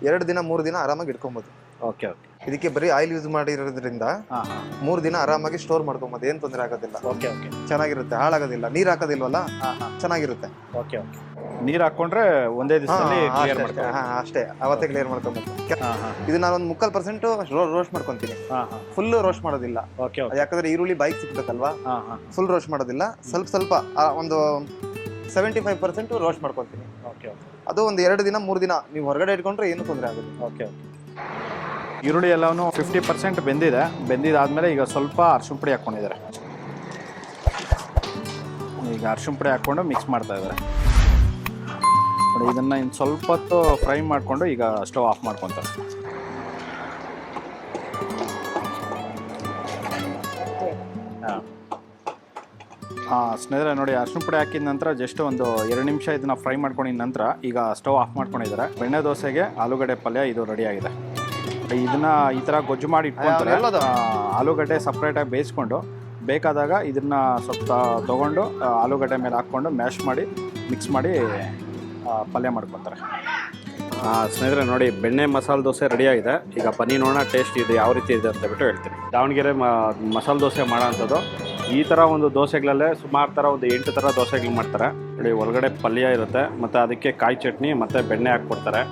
2 ದಿನ 3 ದಿನ ಆರಾಮಾಗಿ ಇಟ್ಕೊಬೋದು. Okay okay. ಇದಕ್ಕೆ ಬರೀ ಆಯಿಲ್ ಯೂಸ್ ಮಾಡಿರೋದ್ರಿಂದ 3 ದಿನ ಆರಾಮಾಗಿ ಸ್ಟೋರ್ ಮಾಡ್ಕೊಬೋದು, ಏನು ತೊಂದರೆ ಆಗೋದಿಲ್ಲ. Okay okay. ಚೆನ್ನಾಗಿರುತ್ತೆ, ಹಾಳಾಗೋದಿಲ್ಲ. ನೀರು ಹಾಕೋದಿಲ್ವಲ್ಲ, ಚೆನ್ನಾಗಿರುತ್ತೆ. Okay okay. ನೀರು ಹಾಕೊಂಡ್ರೆ ಒಂದೇ ದಿವಸದಲ್ಲಿ ಕ್ಲಿಯರ್ ಮಾಡ್ತಾರೆ. ಅಷ್ಟೇ, ಅವತ್ತೇ ಕ್ಲಿಯರ್ ಮಾಡ್ಕೊಬೇಕು. ಇದು ನಾನು ಒಂದು 3/4% ರೋಸ್ಟ್ ಮಾಡ್ಕೊತೀನಿ, ಫುಲ್ ರೋಸ್ಟ್ ಮಾಡೋದಿಲ್ಲ. ಓಕೆ. ಯಾಕಂದ್ರೆ ಈರುಳ್ಳಿ ಬಾಯಿಗೆ ಸಿಗ್ಬೇಕಲ್ವಾ, ಫುಲ್ ರೋಸ್ಟ್ ಮಾಡೋದಿಲ್ಲ. ಸ್ವಲ್ಪ ಒಂದು 75% ರೋಸ್ಟ್ ಮಾಡ್ಕೊತೀನಿ. ಓಕೆ. ಅದು ಒಂದು 2 ದಿನ 3 ದಿನ ನೀವು ಹೊರಗಡೆ ಇಟ್ಕೊಂಡ್ರೆ ಏನು ತೊಂದರೆ ಆಗೋದು. Okay okay. ಈರುಳ್ಳಿ ಎಲ್ಲವೂ 50% ಬೆಂದಿದ್ದಾದ್ಮೇಲೆ ಈಗ ಸ್ವಲ್ಪ ಅರಿಶಿನ ಪುಡಿ ಹಾಕ್ಕೊಂಡಿದ್ದಾರೆ. ಈಗ ಅರಿಶಿನ ಪುಡಿ ಹಾಕ್ಕೊಂಡು ಮಿಕ್ಸ್ ಮಾಡ್ತಾ ಇದ್ದಾರೆ. ನೋಡಿ, ಇದನ್ನು ಇನ್ನು ಸ್ವಲ್ಪ ಹೊತ್ತು ಫ್ರೈ ಮಾಡಿಕೊಂಡು ಈಗ ಸ್ಟವ್ ಆಫ್ ಮಾಡ್ಕೊತಾರೆ. ಸ್ನೇಹಿತರೆ ನೋಡಿ, ಅರಿಶಿನ ಪುಡಿ ಹಾಕಿದ ನಂತರ ಜಸ್ಟ್ ಒಂದು 2 ನಿಮಿಷ ಇದನ್ನು ಫ್ರೈ ಮಾಡ್ಕೊಂಡಿದ ನಂತರ ಈಗ ಸ್ಟವ್ ಆಫ್ ಮಾಡ್ಕೊಂಡಿದ್ದಾರೆ. ಬೆಣ್ಣೆ ದೋಸೆಗೆ ಆಲೂಗಡ್ಡೆ ಪಲ್ಯ ಇದು ರೆಡಿ ಆಗಿದೆ. ಇದನ್ನ ಈ ಥರ ಗೊಜ್ಜು ಮಾಡಿ ಇಟ್ಕೊಂತಾರೆ. ಆಲೂಗಡ್ಡೆ ಸಪ್ರೇಟಾಗಿ ಬೇಯಿಸ್ಕೊಂಡು ಬೇಕಾದಾಗ ಇದನ್ನ ಸ್ವಲ್ಪ ತೊಗೊಂಡು ಆಲೂಗಡ್ಡೆ ಮೇಲೆ ಹಾಕ್ಕೊಂಡು ಮ್ಯಾಶ್ ಮಾಡಿ ಮಿಕ್ಸ್ ಮಾಡಿ ಪಲ್ಯ ಮಾಡ್ಕೊತಾರೆ. ಸ್ನೇಹಿತರೆ ನೋಡಿ, ಬೆಣ್ಣೆ ಮಸಾಲೆ ದೋಸೆ ರೆಡಿಯಾಗಿದೆ. ಈಗ ಬನ್ನಿ ನೋಡೋಣ ಟೇಸ್ಟ್ ಇದು ಯಾವ ರೀತಿ ಇದೆ ಅಂತ ಬಿಟ್ಟು ಹೇಳ್ತೀನಿ. ದಾವಣಗೆರೆ ಮಸಾಲೆ ದೋಸೆ ಮಾಡೋ ಅಂಥದ್ದು ಈ ಥರ ಒಂದು ದೋಸೆಗಳಲ್ಲೇ ಸುಮಾರು ಥರ ಒಂದು 8 ಥರ ದೋಸೆಗಳು ಮಾಡ್ತಾರೆ. ನೋಡಿ, ಒಳಗಡೆ ಪಲ್ಯ ಇರುತ್ತೆ ಮತ್ತು ಅದಕ್ಕೆ ಕಾಯಿ ಚಟ್ನಿ ಮತ್ತು ಬೆಣ್ಣೆ ಹಾಕ್ಕೊಡ್ತಾರೆ.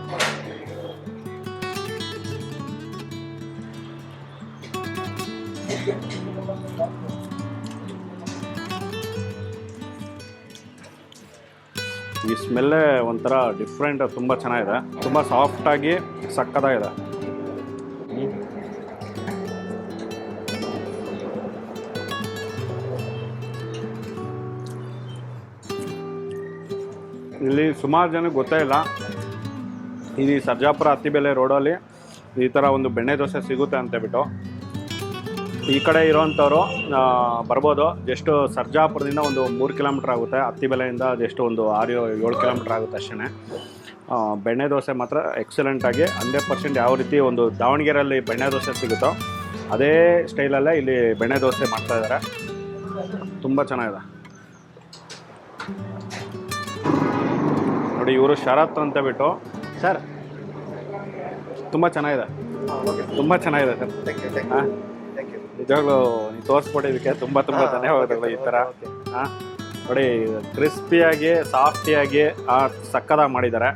ಈ ಸ್ಮೆಲ್ಲೇ ಒಂಥರ ಡಿಫ್ರೆಂಟ್, ತುಂಬ ಚೆನ್ನಾಗಿದೆ, ತುಂಬ ಸಾಫ್ಟಾಗಿ ಸಕ್ಕತ್ತಾಗಿದೆ. ಇಲ್ಲಿ ಸುಮಾರು ಜನಕ್ಕೆ ಗೊತ್ತೇ ಇಲ್ಲ, ಇಲ್ಲಿ ಸರ್ಜಾಪುರ ಅತ್ತಿಬೆಲೆ ರೋಡಲ್ಲಿ ಈ ಥರ ಒಂದು ಬೆಣ್ಣೆ ದೋಸೆ ಸಿಗುತ್ತೆ ಅಂತೇಳ್ಬಿಟ್ಟು. ಈ ಕಡೆ ಇರೋವಂಥವ್ರು ಬರ್ಬೋದು. ಜಸ್ಟ್ ಸರ್ಜಾಪುರದಿಂದ ಒಂದು 3 ಕಿಲೋಮೀಟ್ರ್ ಆಗುತ್ತೆ, ಅತ್ತಿಬೆಲೆಯಿಂದ ಜಸ್ಟ್ ಒಂದು 6-7 ಕಿಲೋಮೀಟ್ರ್ ಆಗುತ್ತೆ ಅಷ್ಟೇ. ಬೆಣ್ಣೆ ದೋಸೆ ಮಾತ್ರ ಎಕ್ಸಲೆಂಟಾಗಿ 100% ಯಾವ ರೀತಿ ಒಂದು ದಾವಣಗೆರೆಯಲ್ಲಿ ಬೆಣ್ಣೆ ದೋಸೆ ಸಿಗುತ್ತೋ ಅದೇ ಸ್ಟೈಲಲ್ಲೇ ಇಲ್ಲಿ ಬೆಣ್ಣೆ ದೋಸೆ ಮಾಡ್ತಾಯಿದ್ದಾರೆ. ತುಂಬ ಚೆನ್ನಾಗಿದೆ ನೋಡಿ. ಇವರು ಶರತ್ ಅಂತ ಬಿಟ್ಟು ಸರ್, ತುಂಬ ಚೆನ್ನಾಗಿದೆ, ತುಂಬ ಚೆನ್ನಾಗಿದೆ ಸರ್. ಹಾಂ, ನಿಜವಾಗ್ಲೂ ನೀವು ತೋರಿಸ್ಕೊಟ್ಟಿದ್ದಕ್ಕೆ ತುಂಬ ಧನ್ಯವಾದಗಳು. ಈ ಥರ ನೋಡಿ, ಕ್ರಿಸ್ಪಿಯಾಗಿ ಸಾಫ್ಟಿಯಾಗಿ ಸಕ್ಕದಾಗಿ ಮಾಡಿದ್ದಾರೆ.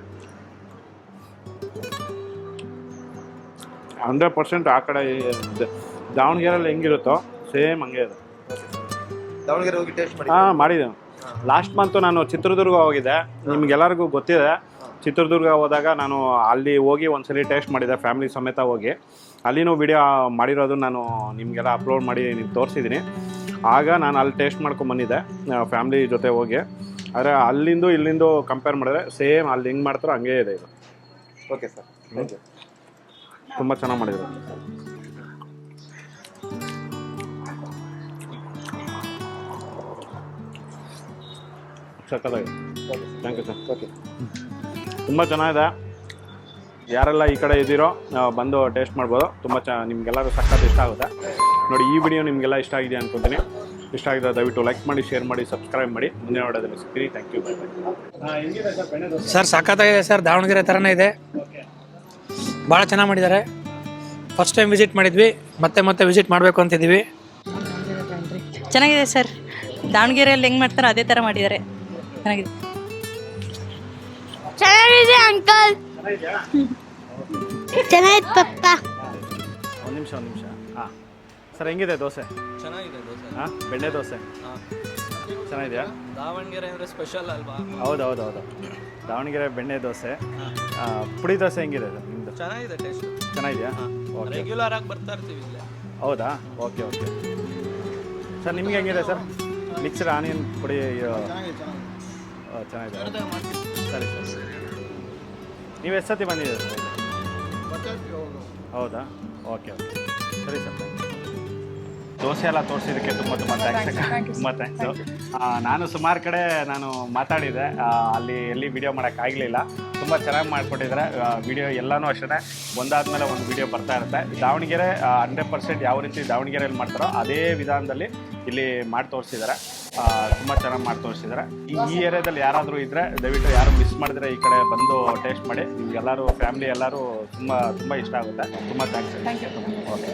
100% ಆ ಕಡೆ ದಾವಣಗೆರೆಯಲ್ಲಿ ಹೆಂಗಿರುತ್ತೋ ಸೇಮ್ ಹಂಗೆ ಇದೆ. ದಾವಣಗೆರೆ ಹೋಗಿ ಟೇಸ್ಟ್ ಮಾಡಿ. ಮಾಡಿದ್ದೇನೆ. ಲಾಸ್ಟ್ ಮಂತು ನಾನು ಚಿತ್ರದುರ್ಗ ಹೋಗಿದ್ದೆ. ನಿಮ್ಗೆಲ್ಲರಿಗೂ ಗೊತ್ತಿದೆ, ಚಿತ್ರದುರ್ಗ ಹೋದಾಗ ನಾನು ಅಲ್ಲಿ ಹೋಗಿ ಒಂದ್ಸಲಿ ಟೇಸ್ಟ್ ಮಾಡಿದ್ದೆ, ಫ್ಯಾಮಿಲಿ ಸಮೇತ ಹೋಗಿ. ಅಲ್ಲಿನೂ ವಿಡಿಯೋ ಮಾಡಿರೋದು ನಾನು ನಿಮಗೆಲ್ಲ ಅಪ್ಲೋಡ್ ಮಾಡಿ ನಿಮ್ಗೆ ತೋರಿಸಿದ್ದೀನಿ. ಆಗ ನಾನು ಅಲ್ಲಿ ಟೇಸ್ಟ್ ಮಾಡ್ಕೊಂಬಂದಿದ್ದೆ ಫ್ಯಾಮಿಲಿ ಜೊತೆ ಹೋಗಿ. ಆದರೆ ಅಲ್ಲಿಂದು ಇಲ್ಲಿಂದು ಕಂಪೇರ್ ಮಾಡಿದ್ರೆ ಸೇಮ್ ಅಲ್ಲಿ ಹೆಂಗೆ ಮಾಡ್ತಾರೋ ಹಂಗೇ ಇದೆ ಇದು. Okay sir, thank you. ತುಂಬ ಚೆನ್ನಾಗಿ ಮಾಡಿದ್ರು. ಸಕ್ಕತ್ತಾಗಿದೆ. Thank you sir. ಓಕೆ, ತುಂಬ ಚೆನ್ನಾಗಿದೆ. ಯಾರೆಲ್ಲ ಈ ಕಡೆ ಇದ್ದೀರೋ ಬಂದು ಟೇಸ್ಟ್ ಮಾಡ್ಬೋದು. ತುಂಬ ನಿಮಗೆಲ್ಲರೂ ಸಖತ್ ಇಷ್ಟ ಆಗುತ್ತೆ ನೋಡಿ. ಈ ವಿಡಿಯೋ ನಿಮಗೆಲ್ಲ ಇಷ್ಟ ಆಗಿದೆ ಅನ್ಕೊತೀನಿ. ಇಷ್ಟ ಆಗಿದ್ರೆ ದಯವಿಟ್ಟು ಲೈಕ್ ಮಾಡಿ, ಶೇರ್ ಮಾಡಿ, ಸಬ್ಸ್ಕ್ರೈಬ್ ಮಾಡಿ. ಮುಂದೆ ನೋಡೋದನ್ನು ಸಿಗ್ತೀರಿ. Thank you. ಹೆಂಗಿದೆ ಸರ್ ಬೆಣ್ಣೆ ದೋಸೆ? ಸರ್ ಸಖತ್ತಾಗಿದೆ ಸರ್, ದಾವಣಗೆರೆ ಥರನೇ ಇದೆ, ಭಾಳ ಚೆನ್ನಾಗಿ ಮಾಡಿದ್ದಾರೆ. ಫಸ್ಟ್ ಟೈಮ್ ವಿಸಿಟ್ ಮಾಡಿದ್ವಿ, ಮತ್ತೆ ವಿಸಿಟ್ ಮಾಡಬೇಕು ಅಂತಿದ್ದೀವಿ. ಚೆನ್ನಾಗಿದೆ ಸರ್, ದಾವಣಗೆರೆಯಲ್ಲಿ ಹೆಂಗೆ ಮಾಡ್ತಾರೋ ಅದೇ ಥರ ಮಾಡಿದ್ದಾರೆ. ಚೆನ್ನಾಗಿದೆ. ಚೆನ್ನಾಗಿದೆ ಅಂಕಲ್. ಚೆನ್ನಾಗಿತ್ತು ಪಪ್ಪ. ಒಂದು ನಿಮಿಷ. ಹಾಂ ಸರ್, ಹೆಂಗಿದೆ ದೋಸೆ? ಚೆನ್ನಾಗಿದೆ ದೋಸೆ. ಹಾಂ, ಬೆಣ್ಣೆ ದೋಸೆ ಚೆನ್ನಾಗಿದೆಯಾ? ದಾವಣಗೆರೆ ಅಂದರೆ ಸ್ಪೆಷಲ್ ಅಲ್ವಾ? ಹೌದು. ದಾವಣಗೆರೆ ಬೆಣ್ಣೆ ದೋಸೆ. ಪುಡಿ ದೋಸೆ ಹೆಂಗಿದೆ ಸರ್ ನಿಮ್ಮದು? ಚೆನ್ನಾಗಿದೆ, ಟೇಸ್ಟ್ ಚೆನ್ನಾಗಿದೆಯಾ? ಓಕೆ, ರೆಗ್ಯುಲರ್ ಆಗಿ ಬರ್ತಾ ಇರ್ತೀವಿ ಇಲ್ಲೇ. ಹೌದಾ? ಓಕೆ ಸರ್, ನಿಮ್ಗೆ ಹೆಂಗಿದೆ ಸರ್? ಮಿಕ್ಸ್ಡ್ ಆನಿಯನ್ ಪುಡಿ ಚೆನ್ನಾಗಿದೆ. ಸರಿ. ನೀವು ಎಷ್ಟು ಸತಿ ಬಂದಿದ್ದೀರಾ ಸರ್? ಹೌದಾ? ಓಕೆ ಓಕೆ, ಸರಿ ಸರ್, ಥ್ಯಾಂಕ್ ಯು. ದೋಸೆ ಎಲ್ಲ ತೋರಿಸಿದ್ದಕ್ಕೆ ತುಂಬ ತುಂಬ ಥ್ಯಾಂಕ್ಸ್. ತುಂಬ ಥ್ಯಾಂಕ್ಸು. ನಾನು ಸುಮಾರು ಕಡೆ ಮಾತಾಡಿದೆ, ಅಲ್ಲಿ ಎಲ್ಲಿ ವಿಡಿಯೋ ಮಾಡೋಕ್ಕಾಗಲಿಲ್ಲ. ತುಂಬ ಚೆನ್ನಾಗಿ ಮಾಡಿಕೊಟ್ಟಿದ್ದಾರೆ ವಿಡಿಯೋ ಎಲ್ಲನೂ ಅಷ್ಟೇ, ಒಂದಾದ್ಮೇಲೆ ಒಂದು ವಿಡಿಯೋ ಬರ್ತಾ ಇರುತ್ತೆ. ದಾವಣಗೆರೆ 100% ಯಾವ ರೀತಿ ದಾವಣಗೆರೆಯಲ್ಲಿ ಮಾಡ್ತಾರೋ ಅದೇ ವಿಧಾನದಲ್ಲಿ ಇಲ್ಲಿ ಮಾಡಿ ತೋರಿಸಿದ್ದಾರೆ. ತುಂಬ ಚೆನ್ನಾಗಿ ಮಾಡಿ ತೋರಿಸಿದ್ದಾರೆ. ಈ ಏರಿಯಾದಲ್ಲಿ ಯಾರಾದರೂ ಇದ್ದರೆ ದಯವಿಟ್ಟು ಯಾರು ಮಿಸ್ ಮಾಡಿದ್ರೆ ಈ ಕಡೆ ಬಂದು ಟೇಸ್ಟ್ ಮಾಡಿ. ನಿಮ್ಗೆಲ್ಲರೂ ಫ್ಯಾಮಿಲಿ ಎಲ್ಲರೂ ತುಂಬ ತುಂಬ ಇಷ್ಟ ಆಗುತ್ತೆ. ತುಂಬ ಥ್ಯಾಂಕ್ಸ್. Thank you. ಓಕೆ.